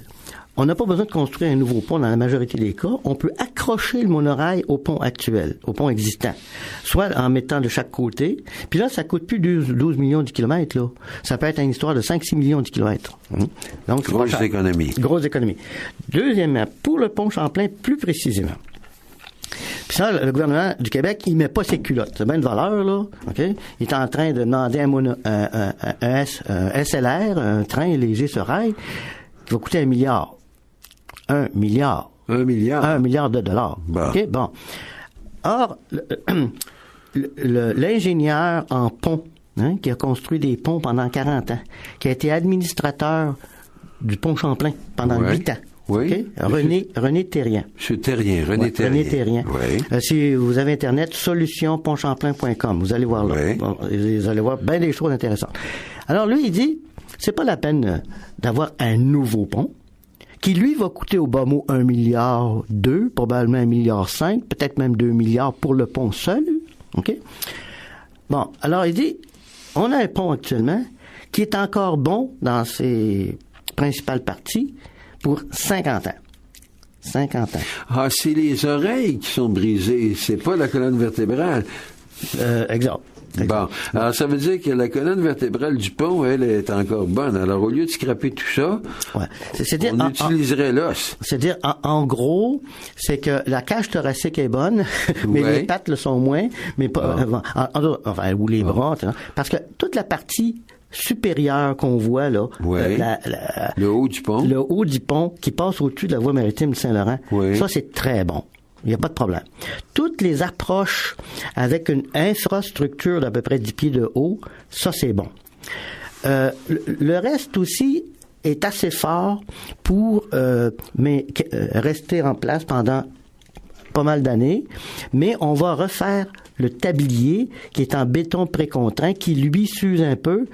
On n'a pas besoin de construire un nouveau pont dans la majorité des cas. On peut accrocher le monorail au pont actuel, au pont existant, soit en mettant de chaque côté. Puis là, ça coûte plus 12 millions de kilomètres. Là. Ça peut être une histoire de 5-6 millions de kilomètres. Donc, grosse économie. Grosse économie. Deuxièmement, pour le pont Champlain, plus précisément. Puis ça, le gouvernement du Québec, il met pas ses culottes. C'est bien de valeur, là. OK? Il est en train de demander un SLR, un train léger sur rail, qui va coûter $1 milliard. $1 milliard. $1 milliard? $1 milliard de dollars. Bah. OK? Bon. Or, l'ingénieur en pont, qui a construit des ponts pendant 40 ans, qui a été administrateur du pont Champlain pendant 8 ans. Oui. Okay? René Thérien. Monsieur Thérien, René Thérien. Oui. Si vous avez Internet, solutionpontchamplain.com. Vous allez voir là. Oui. Bon, vous allez voir bien des choses intéressantes. Alors, lui, il dit, c'est pas la peine d'avoir un nouveau pont, qui, lui, va coûter au bas mot 1,2 milliard, probablement 1,5 milliard, peut-être même 2 milliards pour le pont seul. OK? Bon, alors, il dit, on a un pont actuellement qui est encore bon dans ses principales parties pour 50 ans. 50 ans. Ah, c'est les oreilles qui sont brisées, c'est pas la colonne vertébrale. Exact. Bon, alors ça veut dire que la colonne vertébrale du pont, elle est encore bonne. Alors au lieu de scraper tout ça, on utiliserait l'os. C'est-à-dire, en gros, c'est que la cage thoracique est bonne, mais les pattes le sont moins, mais pas, ou les bras, parce que toute la partie supérieure qu'on voit là, le haut du pont. Le haut du pont qui passe au-dessus de la voie maritime du Saint-Laurent, ça c'est très bon. Il n'y a pas de problème. Toutes les approches avec une infrastructure d'à peu près 10 pieds de haut, ça c'est bon. Le reste aussi est assez fort pour rester en place pendant pas mal d'années, mais on va refaire le tablier qui est en béton précontraint, qui lui s'use un peu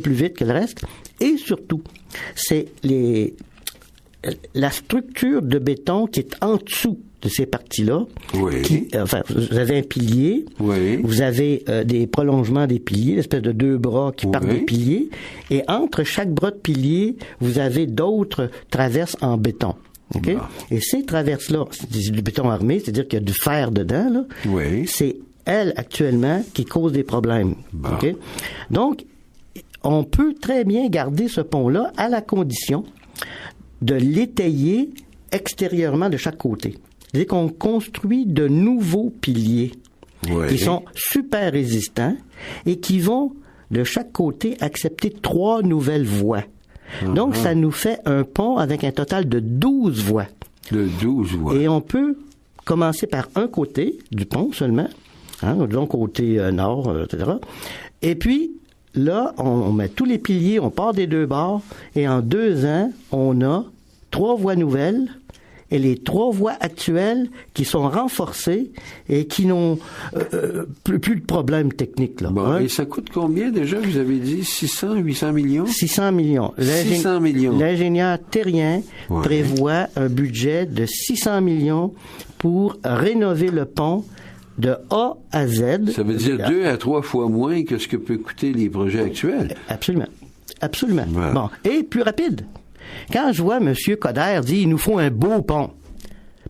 plus vite que le reste, et surtout, c'est la structure de béton qui est en dessous de ces parties-là. Oui. Vous avez un pilier, vous avez des prolongements des piliers, l'espèce de 2 bras qui partent des piliers, et entre chaque bras de pilier, vous avez d'autres traverses en béton. Okay? Et ces traverses-là, c'est du béton armé, c'est-à-dire qu'il y a du fer dedans, là. C'est elle, actuellement, qui cause des problèmes. Okay? Donc, on peut très bien garder ce pont-là à la condition de l'étayer extérieurement de chaque côté. C'est-à-dire qu'on construit de nouveaux piliers qui sont super résistants et qui vont, de chaque côté, accepter 3 nouvelles voies. Donc, ça nous fait un pont avec un total de 12 voies. De 12 voies. Et on peut commencer par un côté du pont seulement, disons côté nord, etc. Et puis, là, on met tous les piliers, on part des deux bords, et en 2 ans, on a 3 voies nouvelles, et les 3 voies actuelles qui sont renforcées et qui n'ont plus de problèmes techniques. Là, bon, et ça coûte combien déjà? Vous avez dit 600, 800 millions? 600 millions. 600 millions. L'ingénieur terrien prévoit un budget de 600 millions pour rénover le pont de A à Z. Ça veut dire 2 à 3 fois moins que ce que peut coûter les projets actuels. Absolument. Absolument. Voilà. Bon. Et plus rapide. Quand je vois M. Coderre dire il nous faut un beau pont,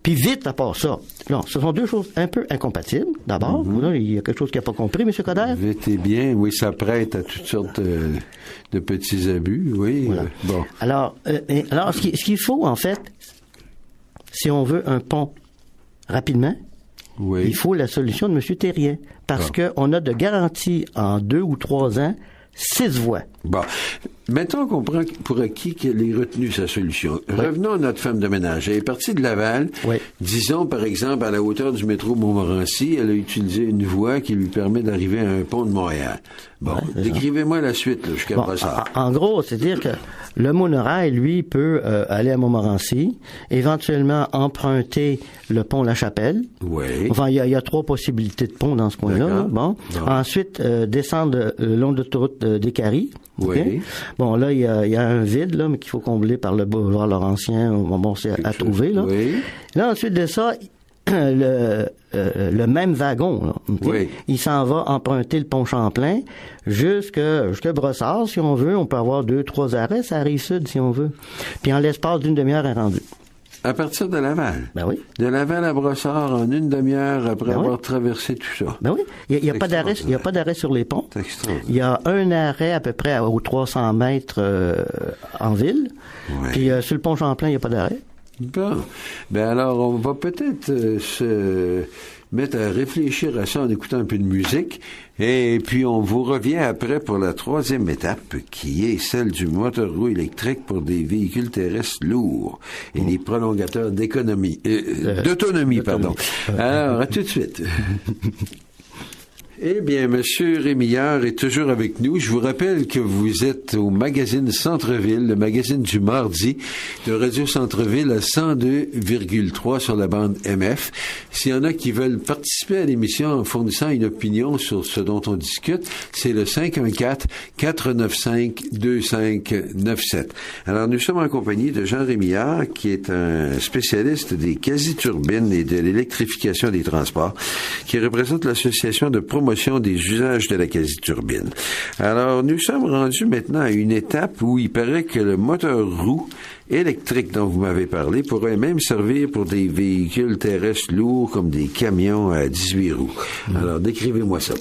puis vite à part ça. Non, ce sont 2 choses un peu incompatibles. D'abord, là, il y a quelque chose qu'il n'a pas compris, M. Coderre. Vite et bien, oui, ça prête à toutes sortes de petits abus, oui. Voilà. Bon. Alors, ce qu'il faut, en fait, si on veut un pont rapidement, oui. il faut la solution de M. Terrien. Parce qu'on a de garantie en 2 ou 3 ans 6 voies. Bon. Mettons qu'on prend pour acquis qu'elle ait retenu sa solution. Oui. Revenons à notre femme de ménage. Elle est partie de Laval. Oui. Disons, par exemple, à la hauteur du métro Montmorency, elle a utilisé une voie qui lui permet d'arriver à un pont de Montréal. Bon, décrivez-moi la suite, là, jusqu'à Brossard. En gros, c'est-à-dire que le monorail, lui, peut aller à Montmorency, éventuellement emprunter le pont La Chapelle. Oui. Enfin, il y a 3 possibilités de pont dans ce coin-là. Là. Bon. Ensuite, descendre le long de l'autoroute des Caries. Oui. Okay. Bon, là, il y a un vide, là, mais qu'il faut combler par le boulevard Laurentien. Bon, c'est à trouver, là. Oui. Là, ensuite de ça, le même wagon, là, okay? Oui. Il s'en va emprunter le pont Champlain jusqu'à Brossard, si on veut. On peut avoir 2-3 arrêts, ça arrive sud, si on veut. Puis en l'espace d'une demi-heure, elle est rendue. À partir de Laval? Ben oui. De Laval à Brossard en une demi-heure après avoir traversé tout ça? Ben oui. Il n'y a pas d'arrêt sur les ponts. C'est extraordinaire. Il y a un arrêt à peu près aux 300 mètres en ville. Oui. Puis sur le pont Champlain, il n'y a pas d'arrêt. Bon. Ben alors, on va peut-être se mettre à réfléchir à ça en écoutant un peu de musique. Et puis, on vous revient après pour la 3e étape, qui est celle du moteur roue électrique pour des véhicules terrestres lourds et les prolongateurs d'autonomie, pardon. Alors, à tout de suite. Eh bien, Monsieur Rémillard est toujours avec nous. Je vous rappelle que vous êtes au magazine Centre-Ville, le magazine du mardi de Radio Centre-Ville à 102,3 sur la bande MF. S'il y en a qui veulent participer à l'émission en fournissant une opinion sur ce dont on discute, c'est le 514-495-2597. Alors, nous sommes en compagnie de Jean Rémillard, qui est un spécialiste des quasi-turbines et de l'électrification des transports, qui représente l'association de promotion des usages de la quasi-turbine. Alors, nous sommes rendus maintenant à une étape où il paraît que le moteur roue électrique dont vous m'avez parlé pourrait même servir pour des véhicules terrestres lourds comme des camions à 18 roues. Alors, décrivez-moi ça.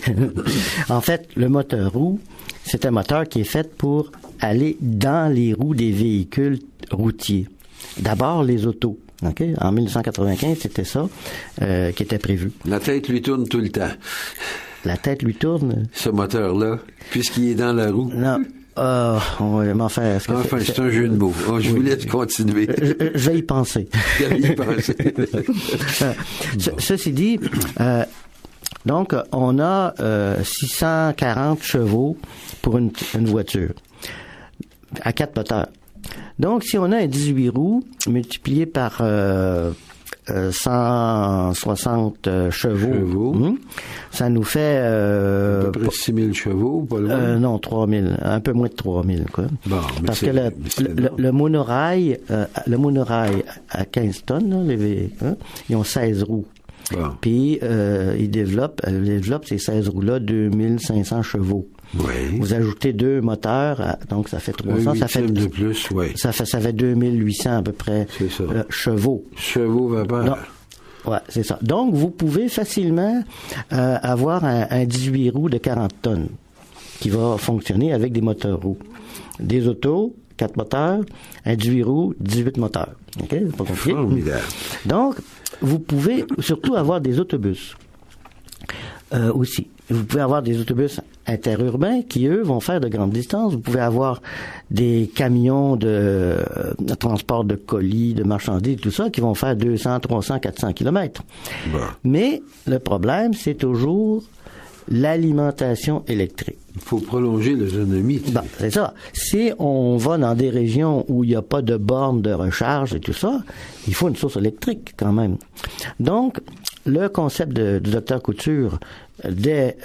En fait, le moteur roue, c'est un moteur qui est fait pour aller dans les roues des véhicules routiers. D'abord, les autos. Okay? En 1995, c'était ça qui était prévu. La tête lui tourne tout le temps. La tête lui tourne? Ce moteur-là, puisqu'il est dans la roue. Non. On va m'en faire. Enfin, c'est un jeu de mots. Je vous laisse continuer. Je vais y penser. Je vais y penser. Ceci dit, donc, on a 640 chevaux pour une voiture à 4 moteurs. Donc, si on a un 18 roues multiplié par 160 chevaux. Ça nous fait... à peu près 6 000 chevaux, pas loin? Non, 3 000. Un peu moins de 3 000, quoi. Bon, parce que le monorail à 15 tonnes, là, ils ont 16 roues. Bon. Puis, ils développent ces 16 roues-là 2500 chevaux. Oui. Vous ajoutez 2 moteurs, donc ça fait 300. Ça fait de plus, oui. Ça fait 2800 à peu près chevaux. Chevaux vapeur. Non. Ouais, c'est ça. Donc, vous pouvez facilement avoir un 18 roues de 40 tonnes qui va fonctionner avec des moteurs roues. Des autos, 4 moteurs, un 18 roues, 18 moteurs. OK? C'est pas compliqué. Formidable. Donc, vous pouvez surtout avoir des autobus aussi. vous pouvez avoir des autobus interurbains qui, eux, vont faire de grandes distances. Vous pouvez avoir des camions de transport de colis, de marchandises, tout ça, qui vont faire 200, 300, 400 kilomètres. Bon. Mais le problème, c'est toujours l'alimentation électrique. Il faut prolonger l'autonomie. Bon, c'est ça. Si on va dans des régions où il n'y a pas de bornes de recharge et tout ça, il faut une source électrique quand même. Donc, le concept du Dr Couture dès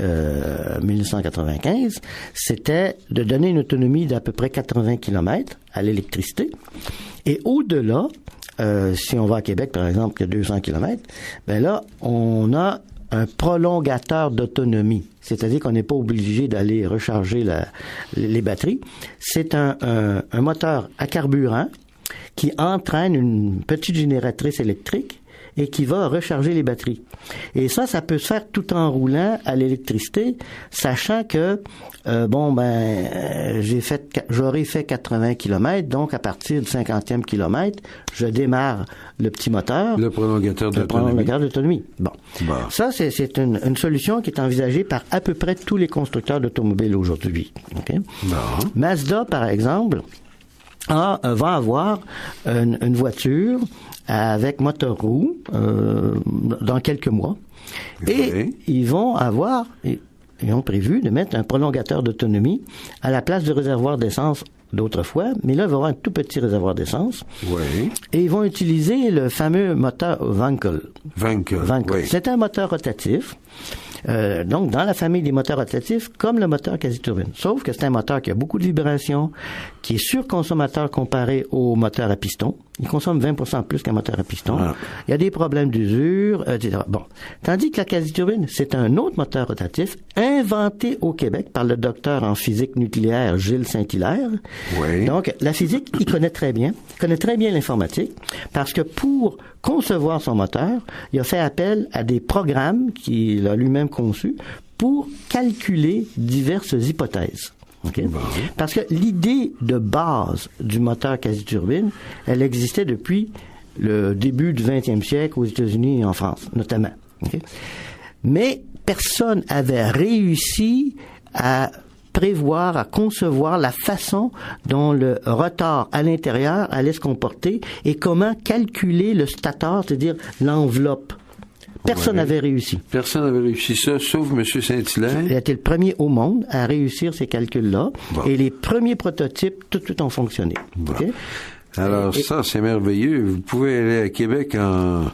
1995, c'était de donner une autonomie d'à peu près 80 km à l'électricité. Et au-delà, si on va à Québec, par exemple, qui a 200 km, ben là, on a un prolongateur d'autonomie. C'est-à-dire qu'on n'est pas obligé d'aller recharger les batteries. C'est un moteur à carburant qui entraîne une petite génératrice électrique et qui va recharger les batteries. Et ça peut se faire tout en roulant à l'électricité, sachant que j'aurais fait 80 km, donc à partir du 50e kilomètre, je démarre le petit moteur. Le prolongateur d'autonomie. Bon. Ça, c'est une solution qui est envisagée par à peu près tous les constructeurs d'automobiles aujourd'hui. Okay? Bon. Mazda, par exemple, va avoir une voiture avec moteur roue dans quelques mois. Et ils ont prévu de mettre un prolongateur d'autonomie à la place du réservoir d'essence d'autrefois, mais là, il va y avoir un tout petit réservoir d'essence. Oui. Et ils vont utiliser le fameux moteur Wankel. Oui. C'est un moteur rotatif. Donc, dans la famille des moteurs rotatifs, comme le moteur quasi-turbine. Sauf que c'est un moteur qui a beaucoup de vibrations, qui est surconsommateur comparé au moteur à piston. Il consomme 20% plus qu'un moteur à piston. Ah. Il y a des problèmes d'usure, etc. Bon. Tandis que la quasi-turbine, c'est un autre moteur rotatif inventé au Québec par le docteur en physique nucléaire Gilles Saint-Hilaire. Oui. Donc, la physique, il connaît très bien l'informatique, parce que pour concevoir son moteur, il a fait appel à des programmes qu'il a lui-même conçus pour calculer diverses hypothèses. Okay? Bon. Parce que l'idée de base du moteur quasi-turbine, elle existait depuis le début du 20e siècle aux États-Unis et en France, notamment. Okay? Mais personne avait réussi à prévoir, à concevoir la façon dont le rotor à l'intérieur allait se comporter et comment calculer le stator, c'est-à-dire l'enveloppe. Personne n'avait réussi. Personne n'avait réussi ça, sauf M. Saint-Hilaire. Il a été le premier au monde à réussir ces calculs-là. Bon. Et les premiers prototypes, tout ont fonctionné. Bon. Okay? Alors ça, c'est merveilleux. Vous pouvez aller à Québec en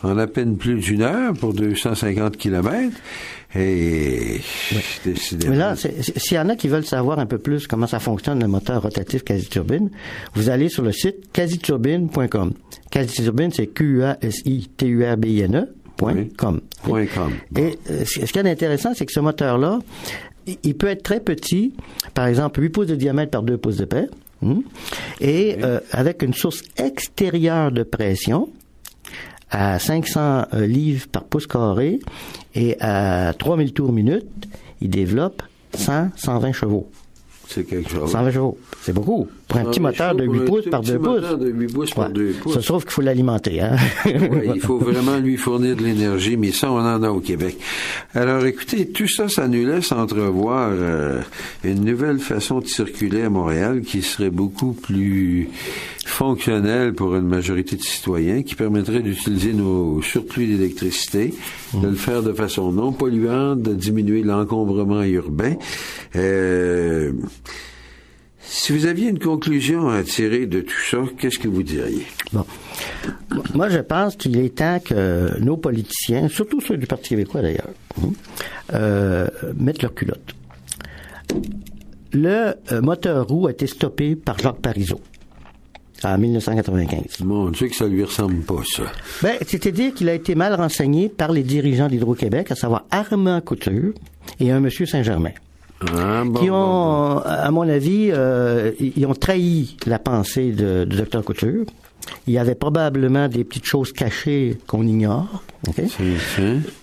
à peine plus d'une heure pour 250 kilomètres. Et décidément. Mais là, s'il y en a qui veulent savoir un peu plus comment ça fonctionne le moteur rotatif quasi-turbine, vous allez sur le site quasiturbine.com. Quasi-turbine, c'est QUASITURBINE.com. Oui. Et ce qui est intéressant, c'est que ce moteur-là, il peut être très petit, par exemple 8 pouces de diamètre par 2 pouces d'épais, et avec une source extérieure de pression à 500 livres par pouce carré et à 3000 tours minute, il développe 120 chevaux. C'est quelque chose. 120 chevaux. C'est beaucoup. Pour un petit moteur de 8 pouces par 2 pouces. Moteur de 8 pouces par 2 pouces. Ça se trouve qu'il faut l'alimenter, hein? Oui, il faut vraiment lui fournir de l'énergie, mais ça, on en a au Québec. Alors, écoutez, tout ça, ça nous laisse entrevoir une nouvelle façon de circuler à Montréal qui serait beaucoup plus fonctionnelle pour une majorité de citoyens, qui permettrait d'utiliser nos surplus d'électricité, de le faire de façon non polluante, de diminuer l'encombrement urbain. Si vous aviez une conclusion à tirer de tout ça, qu'est-ce que vous diriez? Bon. Moi, je pense qu'il est temps que nos politiciens, surtout ceux du Parti québécois d'ailleurs, mettent leur culotte. Le moteur roue a été stoppé par Jacques Parizeau en 1995. Mon Dieu que ça lui ressemble pas, ça. C'est-à-dire qu'il a été mal renseigné par les dirigeants d'Hydro-Québec, à savoir Armand Couture et un monsieur Saint-Germain. Qui ont, à mon avis, ils ont trahi la pensée du Dr Couture. Il y avait probablement des petites choses cachées qu'on ignore. Okay?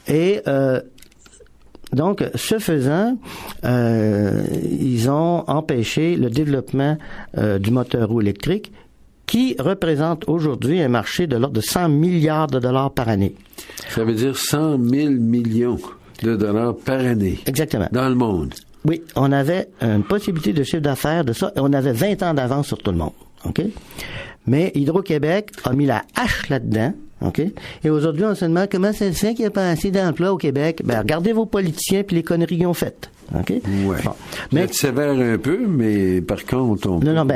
Et donc, ce faisant, ils ont empêché le développement du moteur roue électrique qui représente aujourd'hui un marché de l'ordre de 100 milliards de dollars par année. Ça veut dire 100 000 millions. de dollars par année. Exactement. Dans le monde. Oui, on avait une possibilité de chiffre d'affaires de ça, et on avait 20 ans d'avance sur tout le monde. OK? Mais Hydro-Québec a mis la hache là-dedans. OK? Et aujourd'hui, on se demande comment ça se fait qu'il n'y a pas assez d'emplois au Québec. Ben, regardez vos politiciens puis les conneries qu'ils ont faites. OK? Ouais. Bon. Mais c'est sévère un peu, mais par contre, Non,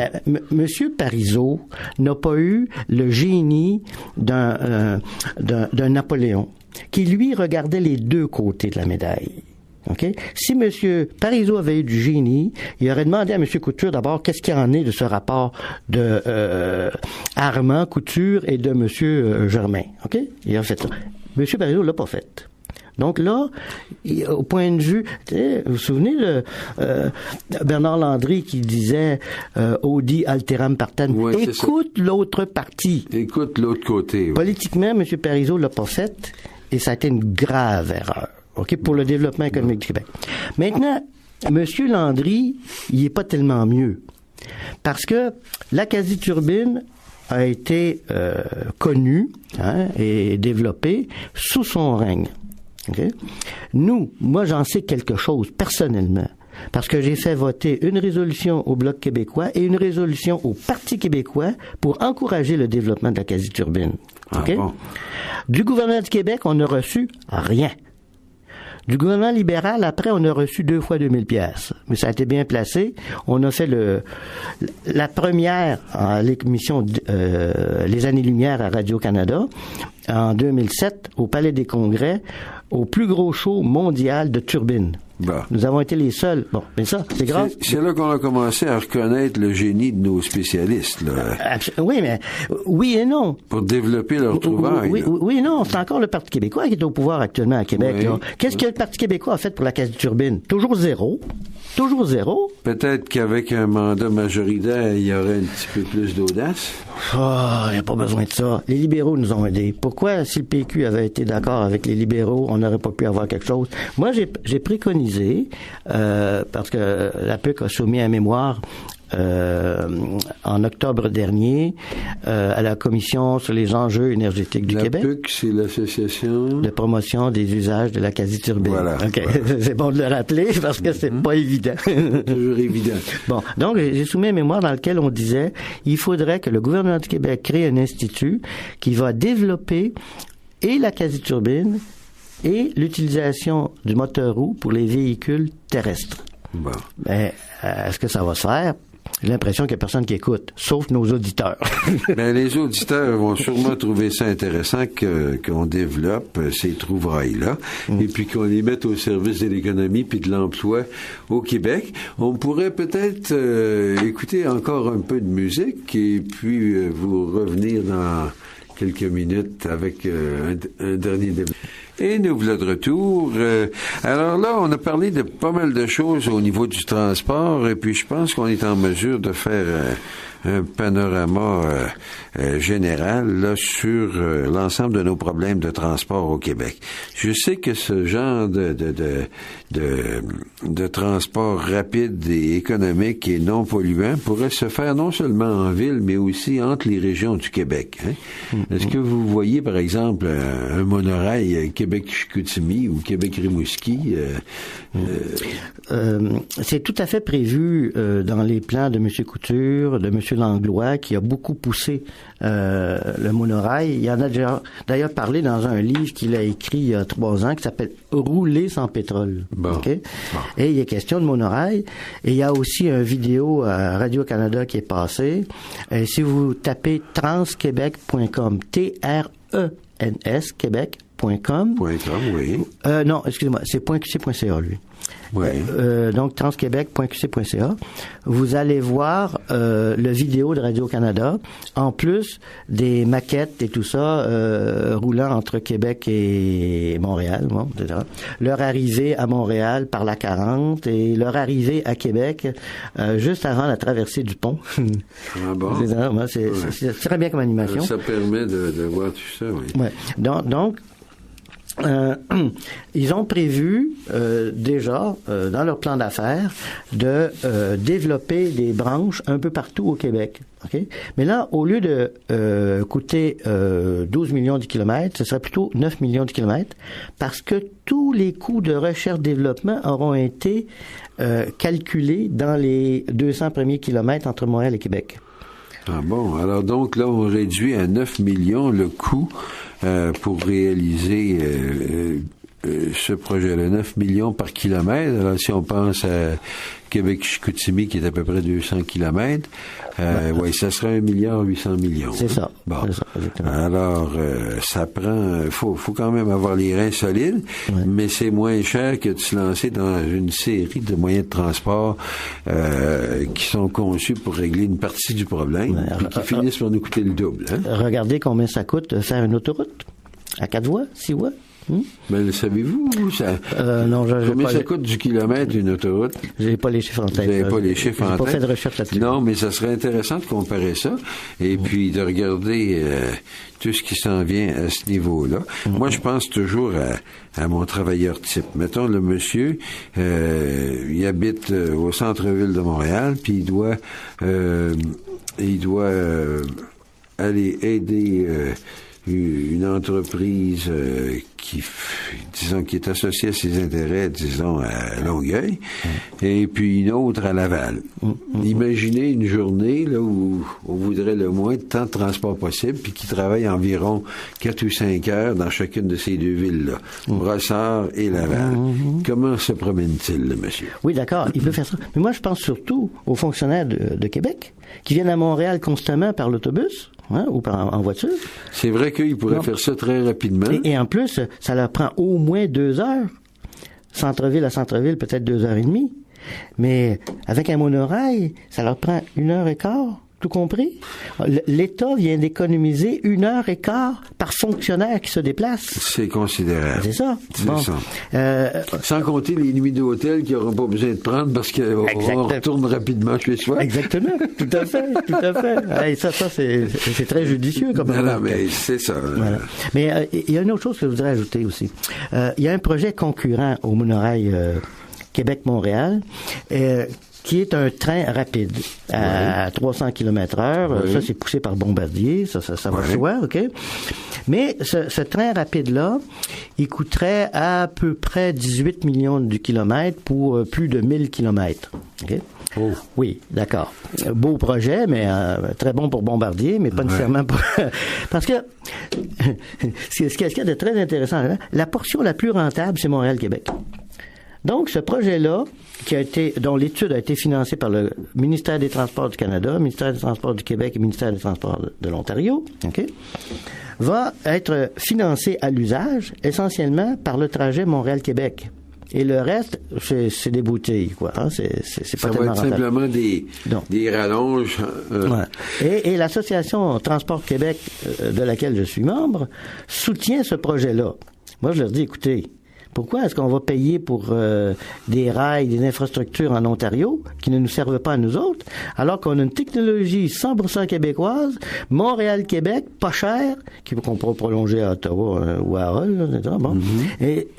Monsieur Parizeau n'a pas eu le génie d'un Napoléon, qui lui regardait les deux côtés de la médaille. OK? Si M. Parizeau avait eu du génie, il aurait demandé à M. Couture d'abord qu'est-ce qu'il en est de ce rapport de Armand Couture et de M. Germain. OK? Il a fait ça. M. Parizeau l'a pas fait. Donc là, au point de vue, vous vous souvenez de Bernard Landry qui disait Audi alteram partem. Ouais, écoute l'autre partie. Écoute l'autre côté. Ouais. Politiquement, M. Parizeau l'a pas fait et ça a été une grave erreur. OK, pour le développement économique du Québec. Maintenant, M. Landry, il est pas tellement mieux. Parce que l'Acadie-Turbine a été connue et développée sous son règne. Okay? Moi, j'en sais quelque chose, personnellement. Parce que j'ai fait voter une résolution au Bloc québécois et une résolution au Parti québécois pour encourager le développement de l'Acadie-Turbine. Okay? Bon. Du gouvernement du Québec, on n'a reçu rien. Du gouvernement libéral, après, on a reçu 2 fois 2000 pièces. Mais ça a été bien placé. On a fait la première à l'émission Les Années-Lumière à Radio-Canada en 2007 au Palais des Congrès, au plus gros show mondial de turbines. Bon. Nous avons été les seuls. Bon, mais ça, c'est grave. C'est là qu'on a commencé à reconnaître le génie de nos spécialistes, là. Oui, mais oui et non. Pour développer leur trouvaille. Oui et non. C'est encore le Parti québécois qui est au pouvoir actuellement à Québec. Oui. Qu'est-ce que le Parti québécois a fait pour l'Acadie-Turbine? Toujours zéro. Toujours zéro. Peut-être qu'avec un mandat majoritaire, il y aurait un petit peu plus d'audace. Il n'y a pas besoin de ça. Les libéraux nous ont aidés. Pourquoi, si le PQ avait été d'accord avec les libéraux, on n'aurait pas pu avoir quelque chose? Moi, j'ai préconisé, parce que la PUC a soumis un mémoire en octobre dernier à la Commission sur les enjeux énergétiques du Québec. La PUC, c'est l'association de promotion des usages de l'Acadie-Turbine. Voilà. Okay. C'est bon de le rappeler parce que c'est pas évident. Toujours évident. Bon, donc j'ai soumis un mémoire dans lequel on disait il faudrait que le gouvernement du Québec crée un institut qui va développer et l'Acadie-Turbine et l'utilisation du moteur roue pour les véhicules terrestres. Bon. Mais est-ce que ça va se faire? J'ai l'impression qu'il n'y a personne qui écoute, sauf nos auditeurs. Ben, les auditeurs vont sûrement trouver ça intéressant qu'on développe ces trouvailles-là et puis qu'on les mette au service de l'économie puis de l'emploi au Québec. On pourrait peut-être écouter encore un peu de musique et puis vous revenir dans quelques minutes avec un dernier débat. Et nous voilà de retour. Alors là, on a parlé de pas mal de choses au niveau du transport et puis je pense qu'on est en mesure de faire un panorama général là, sur l'ensemble de nos problèmes de transport au Québec. Je sais que ce genre de transport rapide et économique et non polluant pourrait se faire non seulement en ville, mais aussi entre les régions du Québec. Hein? Est-ce que vous voyez, par exemple, un monorail Québec-Chicoutimi ou Québec-Rimouski? C'est tout à fait prévu dans les plans de M. Couture, de M. Langlois, qui a beaucoup poussé le monorail. Il en a d'ailleurs parlé dans un livre qu'il a écrit il y a 3 ans qui s'appelle « Rouler sans pétrole ». Bon. Okay? Bon. Et il y a question de monorail. Et il y a aussi une vidéo à Radio-Canada qui est passée. Et si vous tapez transquebec.com, T-R-E-N-S, Québec.com. Oui. Non, excusez-moi, c'est .qc.ca, lui. Oui. Donc, transquebec.qc.ca. Vous allez voir le vidéo de Radio-Canada, en plus des maquettes et tout ça, roulant entre Québec et Montréal, bon, etc. Leur arrivée à Montréal par la 40 et leur arrivée à Québec juste avant la traversée du pont. Ah bon? C'est très bien comme animation. Ça permet de voir tout ça, oui. Ouais. Donc, ils ont prévu déjà dans leur plan d'affaires de développer des branches un peu partout au Québec. Okay? Mais là, au lieu de coûter 12 millions de kilomètres, ce serait plutôt 9 millions de kilomètres parce que tous les coûts de recherche-développement auront été calculés dans les 200 premiers kilomètres entre Montréal et Québec. Ah bon, alors donc là, on réduit à 9 millions le coût pour réaliser ce projet-là, 9 millions par kilomètre. Alors, si on pense à Québec-Chicoutimi, qui est à peu près 200 kilomètres, oui, ça serait 1,8 milliard. C'est ça. Bon. C'est ça, exactement. Alors, ça prend... faut quand même avoir les reins solides, mais c'est moins cher que de se lancer dans une série de moyens de transport qui sont conçus pour régler une partie du problème, puis qui finissent par nous coûter le double. Hein? Regardez combien ça coûte de faire une autoroute à 4 voies, 6 voies. Mais le savez-vous? Non, combien ça coûte du kilomètre une autoroute? J'ai pas les chiffres en tête. Vous n'avez pas les chiffres en tête? J'ai pas fait de recherche là-dessus. Non, mais ça serait intéressant de comparer ça et puis de regarder tout ce qui s'en vient à ce niveau-là. Moi, je pense toujours à mon travailleur type. Mettons, le monsieur, il habite au centre-ville de Montréal, puis il doit aller aider une entreprise qui est associée à ses intérêts, disons, à Longueuil, et puis une autre à Laval. Imaginez une journée là où on voudrait le moins de temps de transport possible, puis qui travaille environ 4 ou 5 heures dans chacune de ces deux villes-là, Brossard et Laval. Comment se promène-t-il, le monsieur? Oui, d'accord, il peut faire ça. Mais moi, je pense surtout aux fonctionnaires de Québec qui viennent à Montréal constamment par l'autobus. Hein, ou en voiture. C'est vrai qu'ils pourraient faire ça très rapidement. Et en plus, ça leur prend au moins 2 heures. Centre-ville à centre-ville, peut-être 2 heures et demie. Mais avec un monorail, ça leur prend 1 heure et quart. Tout compris? L'État vient d'économiser 1 heure et quart par fonctionnaire qui se déplace. C'est considérable. C'est ça. C'est bon. ça. Sans compter les nuits d'hôtel qu'ils n'auront pas besoin de prendre parce qu'on retourne rapidement chez soi. Exactement. Tout à fait. Tout à fait. Et ça c'est très judicieux comme non, mais c'est ça. Voilà. Mais il y a une autre chose que je voudrais ajouter aussi. Il y a un projet concurrent au monorail Québec-Montréal qui est un train rapide à 300 km/h. Oui. Ça, c'est poussé par Bombardier. Ça va de soi, OK? Mais ce train rapide-là, il coûterait à peu près 18 millions de kilomètres pour plus de 1000 kilomètres. OK? Oh. Oui, d'accord. Beau projet, mais très bon pour Bombardier, mais pas nécessairement pour... Parce que ce qu'il y a de très intéressant, là, la portion la plus rentable, c'est Montréal-Québec. Donc, ce projet-là, dont l'étude a été financée par le ministère des Transports du Canada, le ministère des Transports du Québec et le ministère des Transports de l'Ontario, OK, va être financé à l'usage essentiellement par le trajet Montréal-Québec. Et le reste, c'est des bouteilles, quoi. Hein? C'est pas tellement rentable. Ça va être simplement des rallonges. Ouais. Et l'Association Transport Québec, de laquelle je suis membre, soutient ce projet-là. Moi, je leur dis, écoutez, pourquoi est-ce qu'on va payer pour des rails, des infrastructures en Ontario qui ne nous servent pas à nous autres, alors qu'on a une technologie 100% québécoise, Montréal-Québec, pas cher, qu'on pourra prolonger à Ottawa ou à Hull, etc. Bon. Et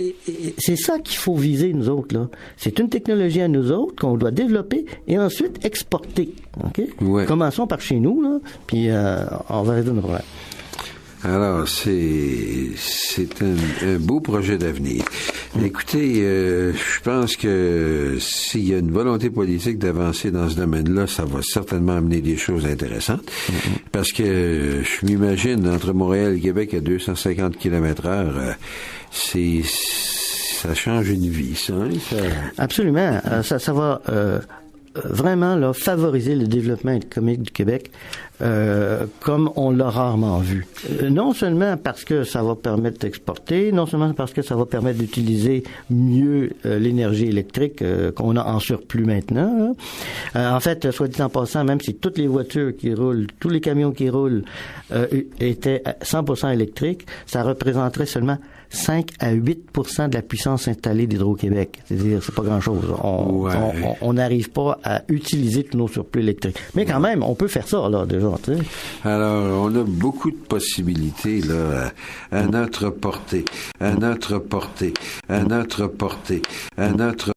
c'est ça qu'il faut viser, nous autres, là. C'est une technologie à nous autres qu'on doit développer et ensuite exporter. OK? Ouais. Commençons par chez nous, là, puis on va résoudre nos problèmes. Alors, c'est un beau projet d'avenir. Écoutez, je pense que s'il y a une volonté politique d'avancer dans ce domaine-là, ça va certainement amener des choses intéressantes. Parce que je m'imagine, entre Montréal et Québec à 250 km/h, ça change une vie, ça. Hein? Absolument. Ça va... vraiment là, favoriser le développement économique du Québec comme on l'a rarement vu. Non seulement parce que ça va permettre d'exporter, non seulement parce que ça va permettre d'utiliser mieux l'énergie électrique qu'on a en surplus maintenant. En fait, soit dit en passant, même si toutes les voitures qui roulent, tous les camions qui roulent étaient 100% électriques, ça représenterait seulement 5 à 8% de la puissance installée d'Hydro-Québec. C'est-à-dire, c'est pas grand-chose. On n'arrive pas à utiliser tous nos surplus électriques. Mais quand même, on peut faire ça, là, déjà, tu sais. Alors, on a beaucoup de possibilités, là, à notre portée, à notre portée, à notre portée, à notre